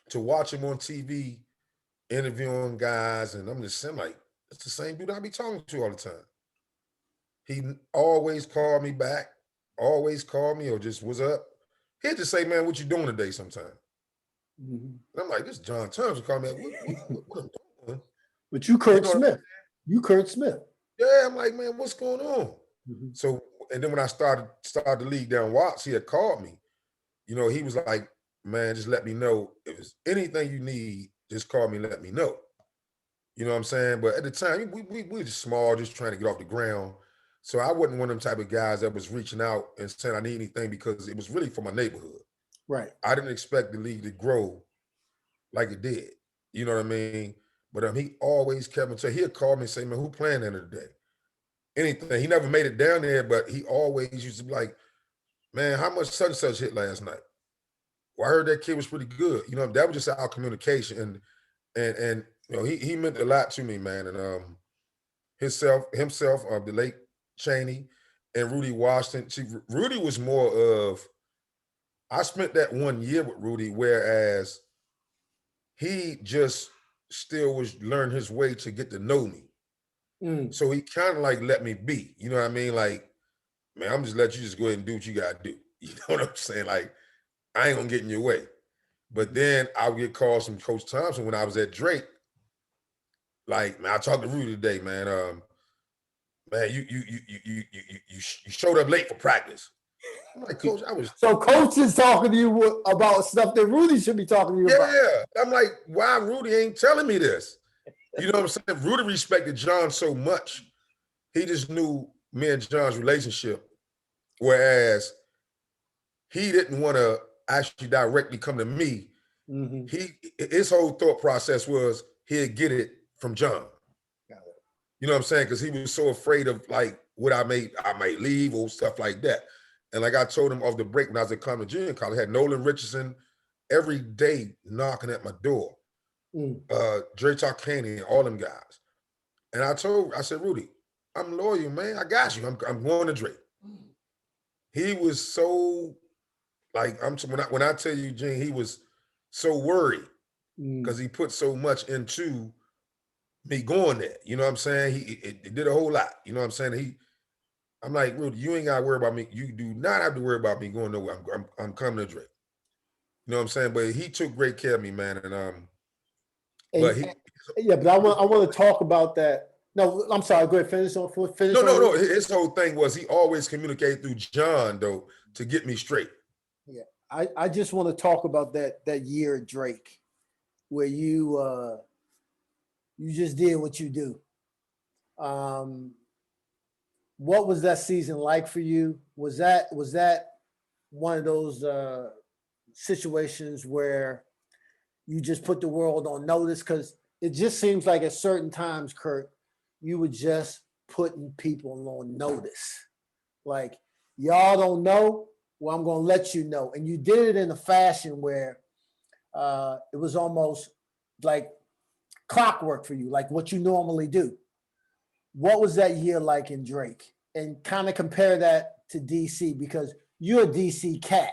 to watch him on TV interviewing guys, and I'm just saying, like, it's the same dude I be talking to all the time. He always called me back, always called me, or just was up. He'd just say, man, what you doing today sometime? And I'm like, this John Thompson called me. What I'm doing? But you Curt Smith. You Curt Smith. Yeah, I'm like, man, what's going on? So, and then when I started the league down Watts, he had called me. You know, he was like, man, just let me know. If there's anything you need, just call me and let me know. You know what I'm saying? But at the time, we were just small, just trying to get off the ground. So I wasn't one of them type of guys that was reaching out and saying I need anything because it was really for my neighborhood. Right. I didn't expect the league to grow like it did. You know what I mean? But he always kept until he'd call me and say, man, who playing in today? Anything. He never made it down there, but he always used to be like, man, how much such and such hit last night? Well, I heard that kid was pretty good. You know, that was just our communication. And you know, he meant a lot to me, man. And himself, the late Cheney and Rudy Washington. See, Rudy was more of, I spent that 1 year with Rudy, whereas he just still was learning his way to get to know me. So he kind of like let me be, you know what I mean? Like, man, I'm just let you just go ahead and do what you gotta do. You know what I'm saying? Like, I ain't gonna get in your way. But then I would get calls from Coach Thompson when I was at Drake. Like, man, I talked to Rudy today, man. Man, you showed up late for practice. I'm like, Coach, I was. So Coach is talking to you about stuff that Rudy should be talking to you about. Yeah. I'm like, why Rudy ain't telling me this? You know what I'm saying? Rudy respected John so much. He just knew me and John's relationship. Whereas he didn't want to actually directly come to me. His whole thought process was he'd get it from John. You know what I'm saying? Because he was so afraid of like what I might leave or stuff like that. And like I told him off the break when I was at Columbia Junior College, I had Nolan Richardson every day knocking at my door. Dre Tarkanian, all them guys. And I said, Rudy, I'm loyal, man. I got you. I'm going to Dre. He was so like, when I tell you, Gene, he was so worried because he put so much into me going there. You know what I'm saying? It did a whole lot. You know what I'm saying? I'm like, Rudy, you ain't gotta worry about me. You do not have to worry about me going nowhere. I'm coming to Drake. You know what I'm saying? But he took great care of me, man. And but I want to talk about that. No, I'm sorry. Go ahead. Finish. No. His whole thing was he always communicated through John though to get me straight. Yeah, I just want to talk about that year at Drake, where you just did what you do. What was that season like for you? Was that one of those situations where you just put the world on notice? Because it just seems like at certain times, Curt, you were just putting people on notice. Like, y'all don't know, well, I'm going to let you know. And you did it in a fashion where it was almost like clockwork for you, like what you normally do. What was that year like in Drake? And kind of compare that to DC, because you're a DC cat.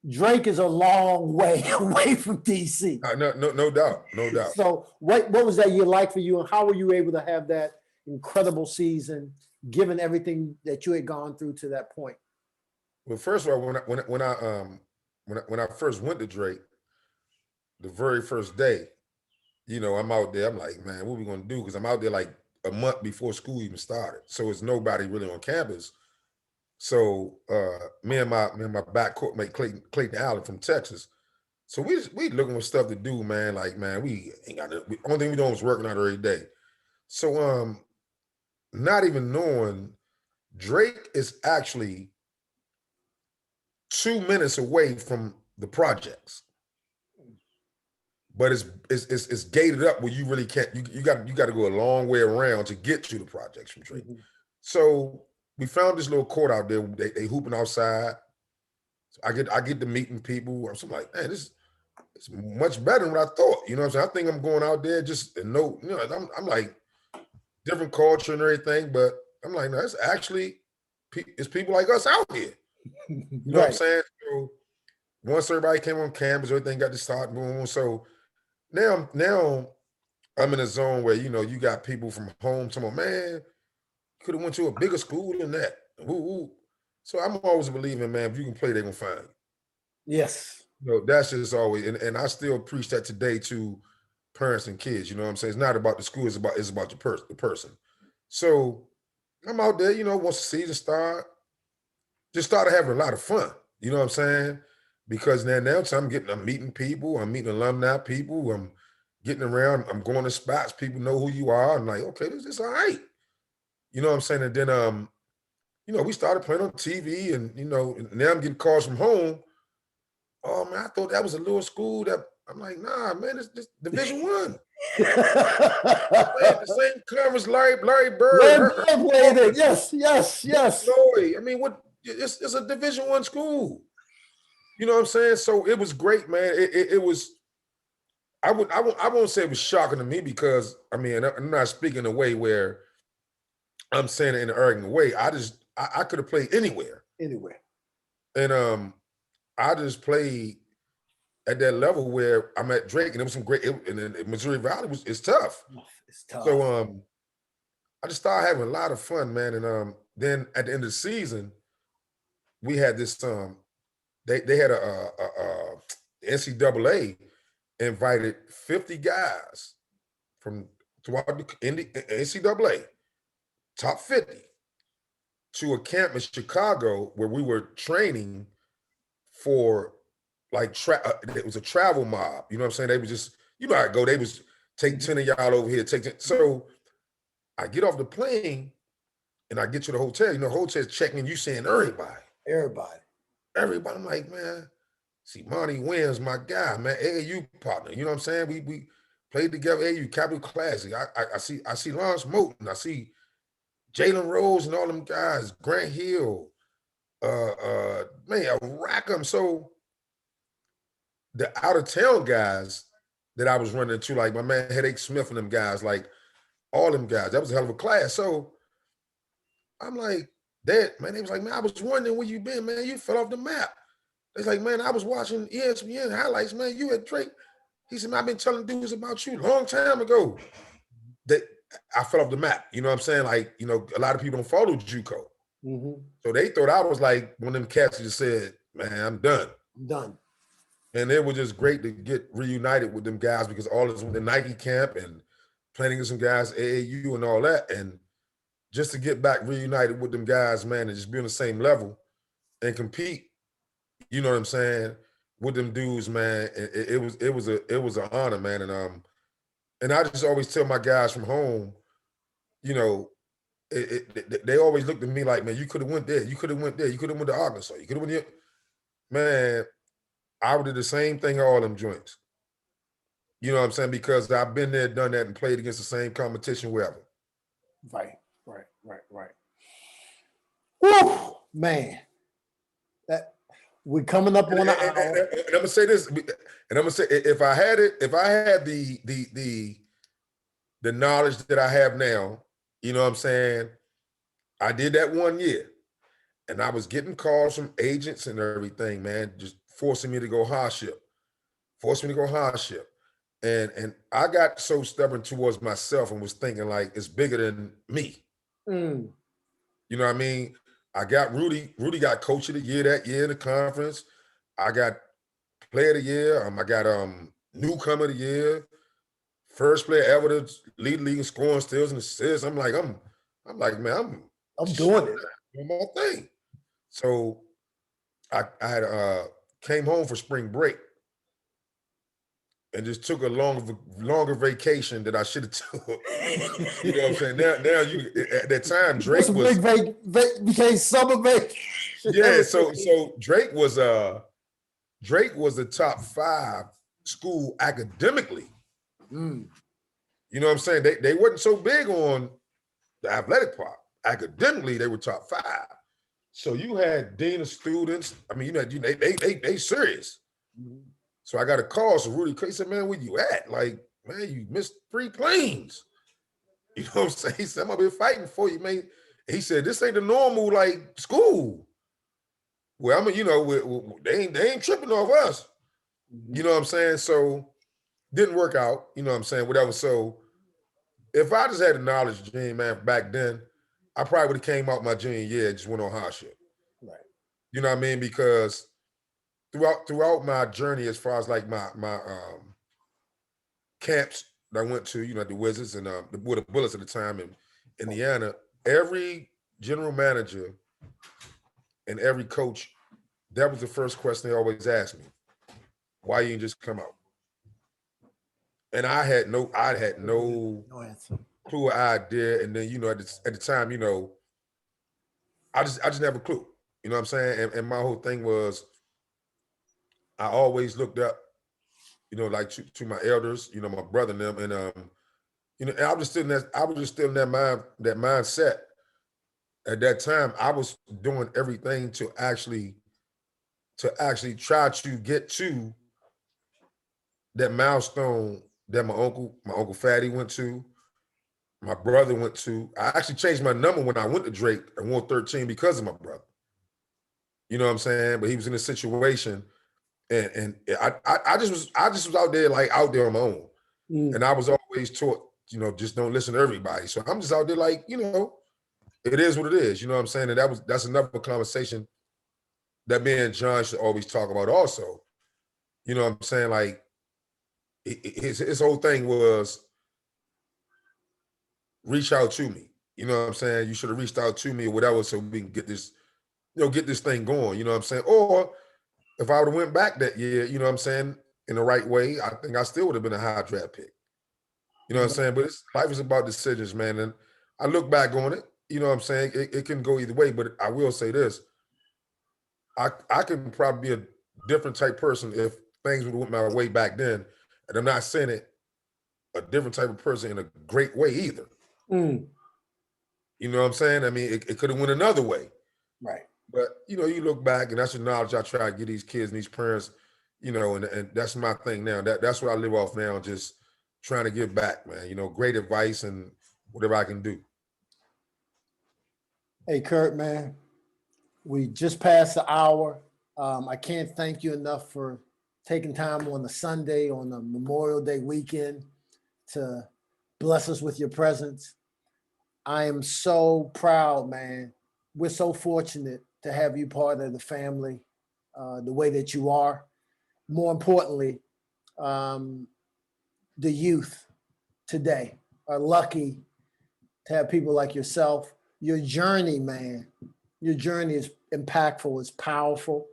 Drake is a long way away from DC. No doubt. So what was that year like for you, and how were you able to have that incredible season, given everything that you had gone through to that point? Well, first of all, when I first went to Drake, the very first day, you know, I'm out there. I'm like, man, what are we gonna do? Because I'm out there like a month before school even started, so it's nobody really on campus. So me and my backcourt mate Clayton Allen from Texas. So we looking for stuff to do, man. Like, man, we ain't got the only thing we doing is working out every day. So not even knowing, Drake is actually 2 minutes away from the projects, but it's gated up where you really can't. You got to go a long way around to get to the projects from Drake. So we found this little court out there. They hooping outside. So I get to meeting people. I'm like, man, it's much better than what I thought. You know what I'm saying? I think I'm going out there just to know. You know, I'm like different culture and everything, but I'm like, no, it's actually it's people like us out here. You know what I'm saying? So once everybody came on campus, everything got to start moving. So now I'm in a zone where, you know, you got people from home talking, man, could have went to a bigger school than that. Ooh. So I'm always believing, man, if you can play, they're gonna find you. Yes. You know, that's just always, and I still preach that today to parents and kids. You know what I'm saying? It's not about the school, it's about the person. So I'm out there, you know, once the season just started having a lot of fun. You know what I'm saying? Because now I'm meeting people, I'm meeting alumni people, I'm getting around, I'm going to spots, people know who you are. I'm like, okay, this is all right. You know what I'm saying? And then you know, we started playing on TV, and you know, now I'm getting calls from home. Oh man, I thought that was a little school. That I'm like, nah, man, it's just Division One. The same conference, Larry Bird, Larry Bird played it. Yes, yes, yes. Lloyd. I mean, what? It's a Division One school. You know what I'm saying? So it was great, man. It was. I won't say it was shocking to me because I mean I'm not speaking in a way where I'm saying it in an arrogant way. I could have played anywhere. Anywhere. And I just played at that level where I'm at Drake, and it was some great. And then Missouri Valley it's tough. It's tough. So I just started having a lot of fun, man. And then at the end of the season, we had this they had a NCAA invited 50 guys from throughout the NCAA, top 50, to a camp in Chicago where we were training for like it was a travel mob. You know what I'm saying? They was just, you know how it go. They was take 10 of y'all over here, take 10. So I get off the plane and I get to the hotel. You know, hotel's checking, you seeing everybody. Everybody. I'm like, man, see, Monty Williams, my guy, man, AAU partner. You know what I'm saying? We played together, AAU, Capital Classic. I see Lawrence Moulton. I see Jalen Rose and all them guys, Grant Hill, man, I rack them. So the out-of-town guys that I was running into, like my man Headache Smith and them guys, like all them guys, that was a hell of a class. So I'm like, Dad, man, they was like, man, I was wondering where you been, man. You fell off the map. It's like, man, I was watching ESPN highlights, man. You at Drake. He said, man, I've been telling dudes about you a long time ago. That I fell off the map. You know what I'm saying? Like, you know, a lot of people don't follow JUCO. Mm-hmm. So they thought I was like one of them cats that just said, man, I'm done. And it was just great to get reunited with them guys because all this with the Nike camp and playing with some guys, AAU and all that. And just to get back reunited with them guys, man, and just be on the same level and compete, you know what I'm saying, with them dudes, man. It was an honor, man. And I just always tell my guys from home, you know, they always looked at me like, man, you could have went there, you could have went there, you could have went to Arkansas, you could have went here. Man, I would do the same thing all them joints. You know what I'm saying? Because I've been there, done that, and played against the same competition wherever. Right. Woo, man. That we're coming up on an hour. And I'm gonna say this, and I'm gonna say if I had the knowledge that I have now, you know what I'm saying? I did that 1 year, and I was getting calls from agents and everything, man, just forcing me to go hardship. And I got so stubborn towards myself and was thinking like it's bigger than me. Mm. You know what I mean? I got Rudy. Rudy got coach of the year that year in the conference. I got player of the year. I got newcomer of the year. First player ever to lead the league in scoring, steals, and assists. I'm like, man, I'm doing it. Doing my thing. So I had came home for spring break and just took a longer vacation that I should have took. You know what I'm saying? Now you at that time Drake was became summer vacation. Yeah, so Drake was the top 5 school academically. Mm. You know what I'm saying? They wasn't so big on the athletic part. Academically, they were top 5. So you had dean of students. I mean, they serious. Mm-hmm. So I got a call. So Rudy he said, man, where you at? Like, man, you missed 3 planes. You know what I'm saying? He said, I'm gonna be fighting for you, man. He said, this ain't the normal like school. Well, I mean, you know, they ain't tripping off us. Mm-hmm. You know what I'm saying? So didn't work out, you know what I'm saying? Whatever. So if I just had the knowledge, Gene, man, back then, I probably would have came out my junior year and just went on hardship. Right. You know what I mean? Because throughout my journey, as far as like my camps that I went to, you know, the Wizards and the Bullets at the time in Indiana, every general manager and every coach, that was the first question they always asked me. Why you didn't just come out? And I had no answer. clue what I did, and then at the time, I just didn't have a clue. You know what I'm saying? And my whole thing was I always looked up, like to my elders, my brother and them, and I was just still in that mindset. At that time, I was doing everything to actually try to get to that milestone that my uncle Fatty went to, my brother went to. I actually changed my number when I went to Drake at 113 because of my brother. You know what I'm saying? But he was in a situation, and I just was out there on my own, and I was always taught, just don't listen to everybody. So I'm just out there it is what it is. You know what I'm saying? And that's another conversation that me and John should always talk about. Also, you know what I'm saying? Like his whole thing was reach out to me. You know what I'm saying? You should have reached out to me or whatever, so we can get this thing going. You know what I'm saying? Or if I would have went back that year, you know what I'm saying, in the right way, I think I still would have been a high draft pick. You know what I'm saying? But life is about decisions, man. And I look back on it, you know what I'm saying? It can go either way, but I will say this. I can probably be a different type person if things would have went my way back then. And I'm not saying it a different type of person in a great way either. You know what I'm saying? I mean, it could have went another way. Right. But, you look back, and that's the knowledge I try to get these kids and these parents, and that's my thing now. That's what I live off now, just trying to give back, man. Great advice and whatever I can do. Hey, Curt, man, we just passed the hour. I can't thank you enough for taking time on a Sunday, on a Memorial Day weekend, to bless us with your presence. I am so proud, man. We're so fortunate to have you part of the family the way that you are. More importantly, the youth today are lucky to have people like yourself. Your journey, man, your journey is impactful, it's powerful.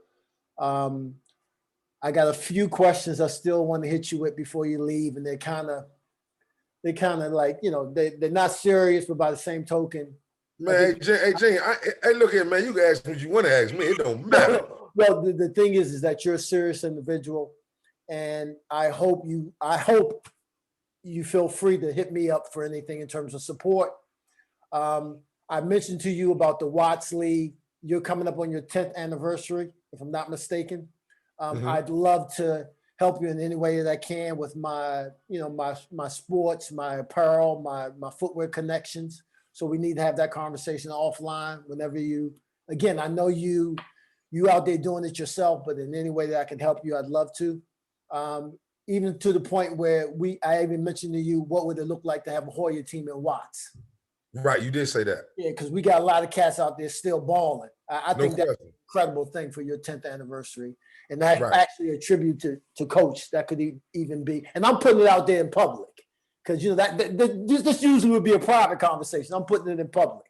I got a few questions I still want to hit you with before you leave, and they're kind of like, they're not serious, but by the same token, man, hey, Jane, hey, look here, man. You can ask what you want to ask me. It don't matter. Well, the thing is that you're a serious individual, and I hope you feel free to hit me up for anything in terms of support. I mentioned to you about the Watts League. You're coming up on your 10th anniversary, if I'm not mistaken. I'd love to help you in any way that I can with my sports, my apparel, my footwear connections. So we need to have that conversation offline whenever again, I know you out there doing it yourself, but in any way that I can help you, I'd love to. Even to the point where I even mentioned to you, what would it look like to have a Hoya team in Watts? Right, you did say that. Yeah, because we got a lot of cats out there still balling. I think that's an incredible thing for your 10th anniversary. And that's actually a tribute to Coach. That could even be, and I'm putting it out there in public, because this usually would be a private conversation. I'm putting it in public.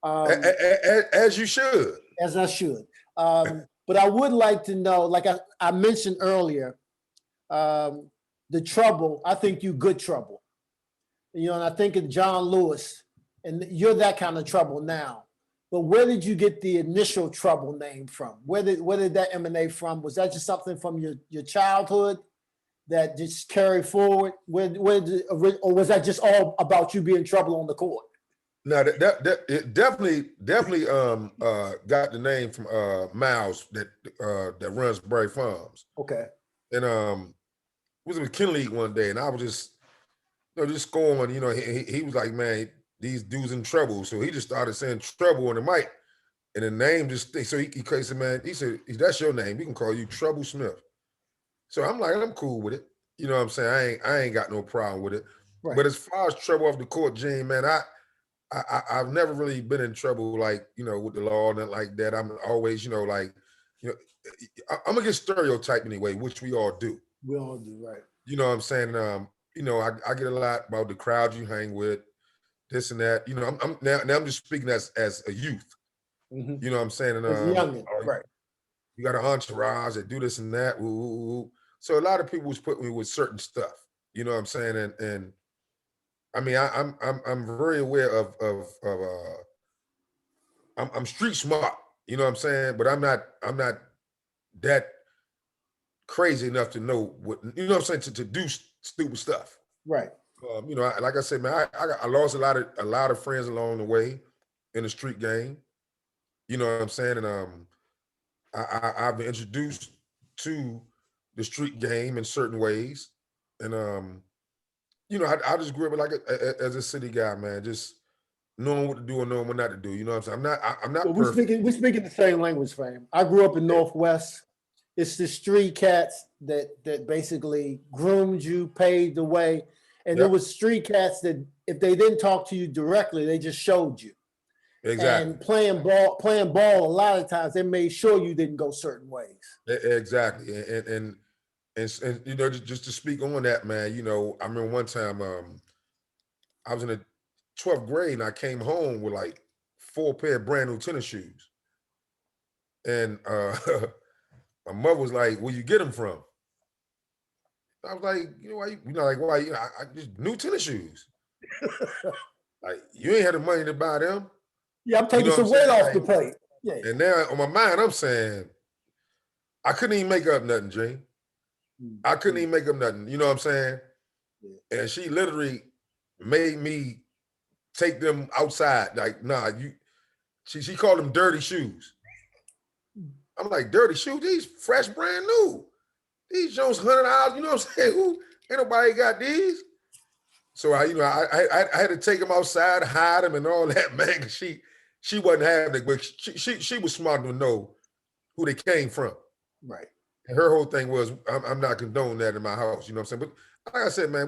As you should. As I should. But I would like to know, like I mentioned earlier, the trouble. I think you good trouble. And I think of John Lewis, and you're that kind of trouble now. But where did you get the initial trouble name from? Where did that emanate from? Was that just something from your childhood that just carried forward? Or was that just all about you being trouble on the court? No, it definitely got the name from Miles that runs Berry Farms. Okay. And we was in the Ken League one day, and I was just scoring. He was like, man, these dudes in trouble. So he just started saying trouble on the mic, and the name just so he said, man, he said, that's your name. We can call you Trouble Smith. So I'm like, I'm cool with it. You know what I'm saying? I ain't got no problem with it. Right. But as far as trouble off the court, Gene, man, I've never really been in trouble with the law and like that. I'm always, I'm gonna get stereotyped anyway, which we all do. We all do, right? You know what I'm saying? I get a lot about the crowd you hang with, this and that. I'm just speaking as a youth. Mm-hmm. You know what I'm saying? And, as a youngin', right? You got an entourage that do this and that. So a lot of people was putting me with certain stuff. You know what I'm saying? And I mean, I'm very aware of I'm street smart, you know what I'm saying? But I'm not that crazy enough to know what, you know what I'm saying, to do stupid stuff. Right. You know, like I said, man, I lost a lot of friends along the way in the street game. You know what I'm saying? And I've been introduced to the street game in certain ways. And you know, I just grew up like as a city guy, man, just knowing what to do and knowing what not to do. You know what I'm saying? I'm not Well, perfect. we're speaking the same language, fam. I grew up in Northwest. It's the street cats that basically groomed you, paved the way. And there Yep. was street cats that if they didn't talk to you directly, they just showed you. Exactly. And playing ball, a lot of times they made sure you didn't go certain ways. Exactly. And you know, just to speak on that, man, you know, I remember one time I was in the 12th grade and I came home with like 4 pair of brand new tennis shoes. And my mother was like, "Where you get them from?" I was like, "You know, why? You know, I just new tennis shoes. Like, you ain't had the money to buy them." Yeah, I'm taking You know some what I'm weight saying? off the plate. Yeah. And now on my mind, I'm saying, I couldn't even make up nothing, Jay. I couldn't even make up nothing. You know what I'm saying? Yeah. And she literally made me take them outside. Like, nah, she called them dirty shoes. I'm like, dirty shoes? These fresh, brand new. These Jones $100. You know what I'm saying? Who ain't nobody got these? So I had to take them outside, hide them, and all that, man. Cause she wasn't having it, but she was smart to know who they came from. Right. And her whole thing was, I'm not condoning that in my house. You know what I'm saying? But like I said, man,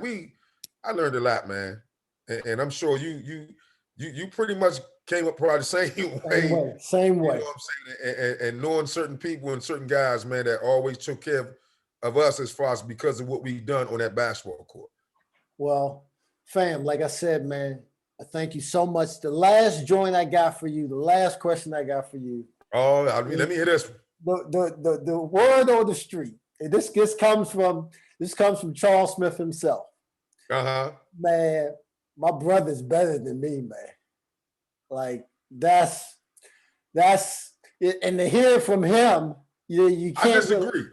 I learned a lot, man. And I'm sure you pretty much came up probably the same way. Same way. You know what I'm saying? And knowing certain people and certain guys, man, that always took care of us as far as because of what we've done on that basketball court. Well, fam, like I said, man, I thank you so much. The last joint I got for you, the last question I got for you. Oh, let me hear this. The word on the street. And this comes from Charles Smith himself. Uh-huh. Man, my brother's better than me, man. Like that's it. And to hear it from him, you can't. I disagree.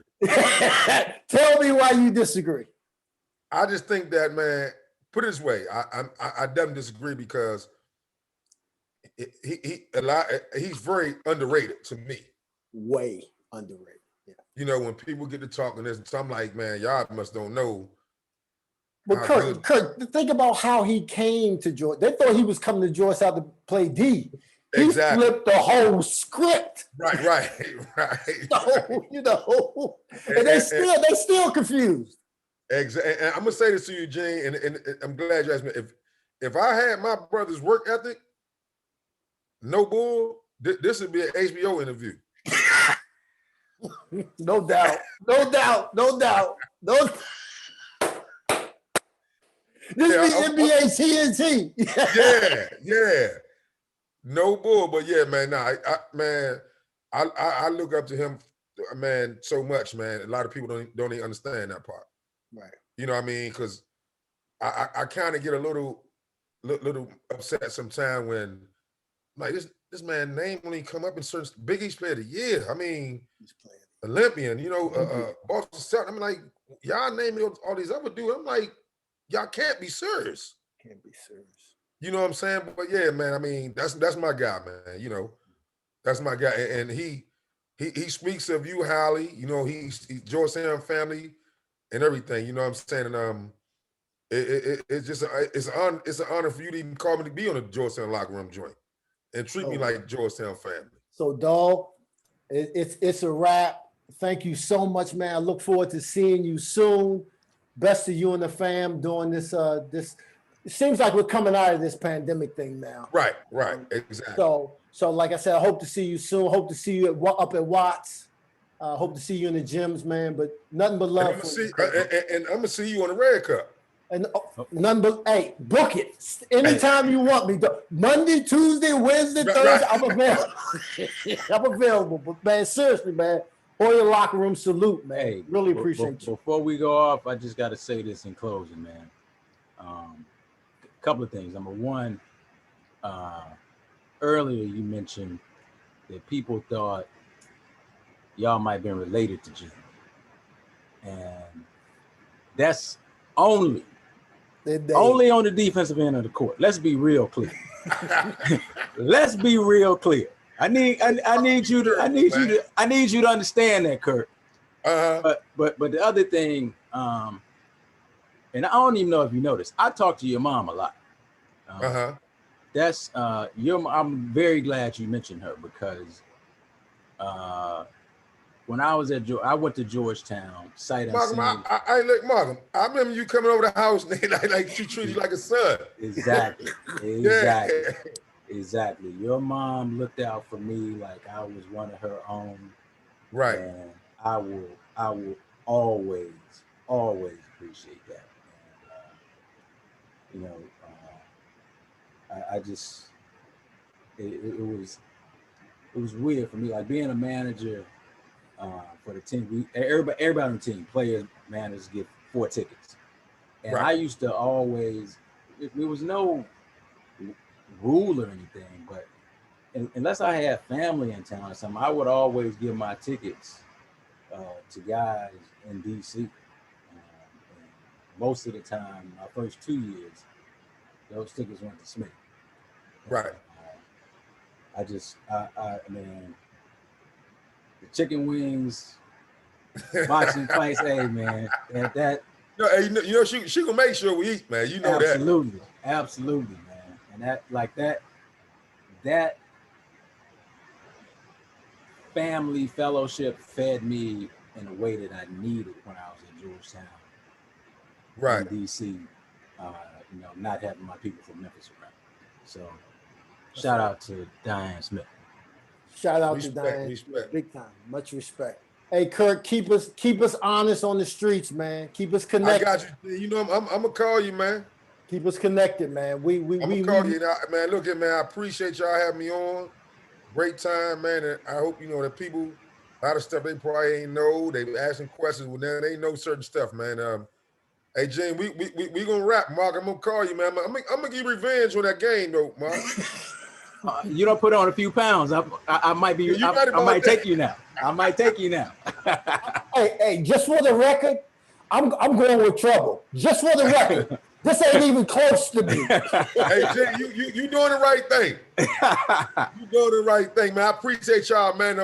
Tell me why you disagree. I just think that, man, put it this way, I definitely disagree because he's very underrated to me. Way underrated. Yeah. You know, when people get to talking this, I'm like, man, y'all must don't know. But Curt, think about how he came to Georgia. They thought he was coming to Georgetown to play D. He Exactly. flipped the whole script. Right. So, you know, and they still confused. Exactly. And I'm gonna say this to you, Gene, and I'm glad you asked me. If I had my brother's work ethic, no bull, this would be an HBO interview. No doubt. This is NBA TNT. Yeah. No bull, but yeah, man. I look up to him, man, so much, man. A lot of people don't even understand that part. Right. You know what I mean? Because I kind of get a little upset sometimes when, like, this man name only come up in certain Big East Player of the Year. I mean, Olympian, you know, Boston Celtics. I'm like, y'all naming all these other dudes. I'm like, y'all can't be serious. Can't be serious. You know what I'm saying? But yeah, man, I mean, that's my guy, man. You know, that's my guy. And he speaks of you highly. You know, he's Georgetown family and everything. You know what I'm saying? And it's just it's an honor for you to even call me to be on the Georgetown locker room joint and treat me like Georgetown family. So, dog, it's a wrap. Thank you so much, man. I look forward to seeing you soon. Best of you and the fam doing this. It seems like we're coming out of this pandemic thing now. Right, exactly. So like I said, I hope to see you soon. Hope to see you up at Watts. Hope to see you in the gyms, man. But nothing but love. And I'm gonna see you on the Red Cup. And none but, hey, book it anytime you want me. Monday, Tuesday, Wednesday, Thursday. I'm available. I'm available. But man, seriously, man, Hoya locker room salute, man. Hey, really appreciate you. Before we go off, I just got to say this in closing, man. couple of things. Number one, earlier you mentioned that people thought y'all might have been related to Jim. And that's only on the defensive end of the court. Let's be real clear. Let's be real clear. I need you to understand that, Curt. But the other thing, and I don't even know if you noticed, I talk to your mom a lot. That's I'm very glad you mentioned her because when I was I went to Georgetown, sight unseen. Malcolm, I remember you coming over the house and like she treated you like a son. Exactly. Exactly. Your mom looked out for me like I was one of her own. Right. And I will always appreciate that. And, I just it was weird for me, like being a manager for the team. Everybody on the team, players, managers get 4 tickets, and I used to always. There was no rule or anything, but unless I had family in town or something, I would always give my tickets to guys in DC. Most of the time, my first 2 years, those tickets went to Smith. Right. Man, the chicken wings, boxing fights, hey man, that. No, hey, she gonna make sure we eat, man. You know absolutely, that. Absolutely, man. And that family fellowship fed me in a way that I needed when I was in Georgetown, right, in DC. Not having my people from Memphis around. So, shout out to Diane Smith. Shout out to Diane, big time, much respect. Hey, Curt, keep us honest on the streets, man. Keep us connected. I got you. I'm gonna call you, man. Keep us connected, man. I'm gonna call you, man. Look at man. I appreciate y'all having me on. Great time, man. And I hope that people, a lot of stuff they probably ain't know. They asking questions. Well, now they know certain stuff, man. Hey, Gene, we gonna wrap, Mark. I'm gonna call you, man. I'm gonna give you revenge on that game, though, Mark. You don't put on a few pounds. I might be. I might take you now. I might take you now. Hey, just for the record, I'm going with trouble. Just for the record, this ain't even close to me. Hey, Gene, you doing the right thing. You doing the right thing, man. I appreciate y'all, man.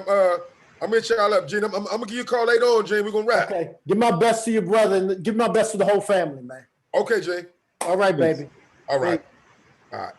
I'm in y'all up, Gene. I'm gonna give you a call later on, Gene. We're gonna wrap. Okay. Give my best to your brother and give my best to the whole family, man. Okay, Gene. All right, baby. All right. All right.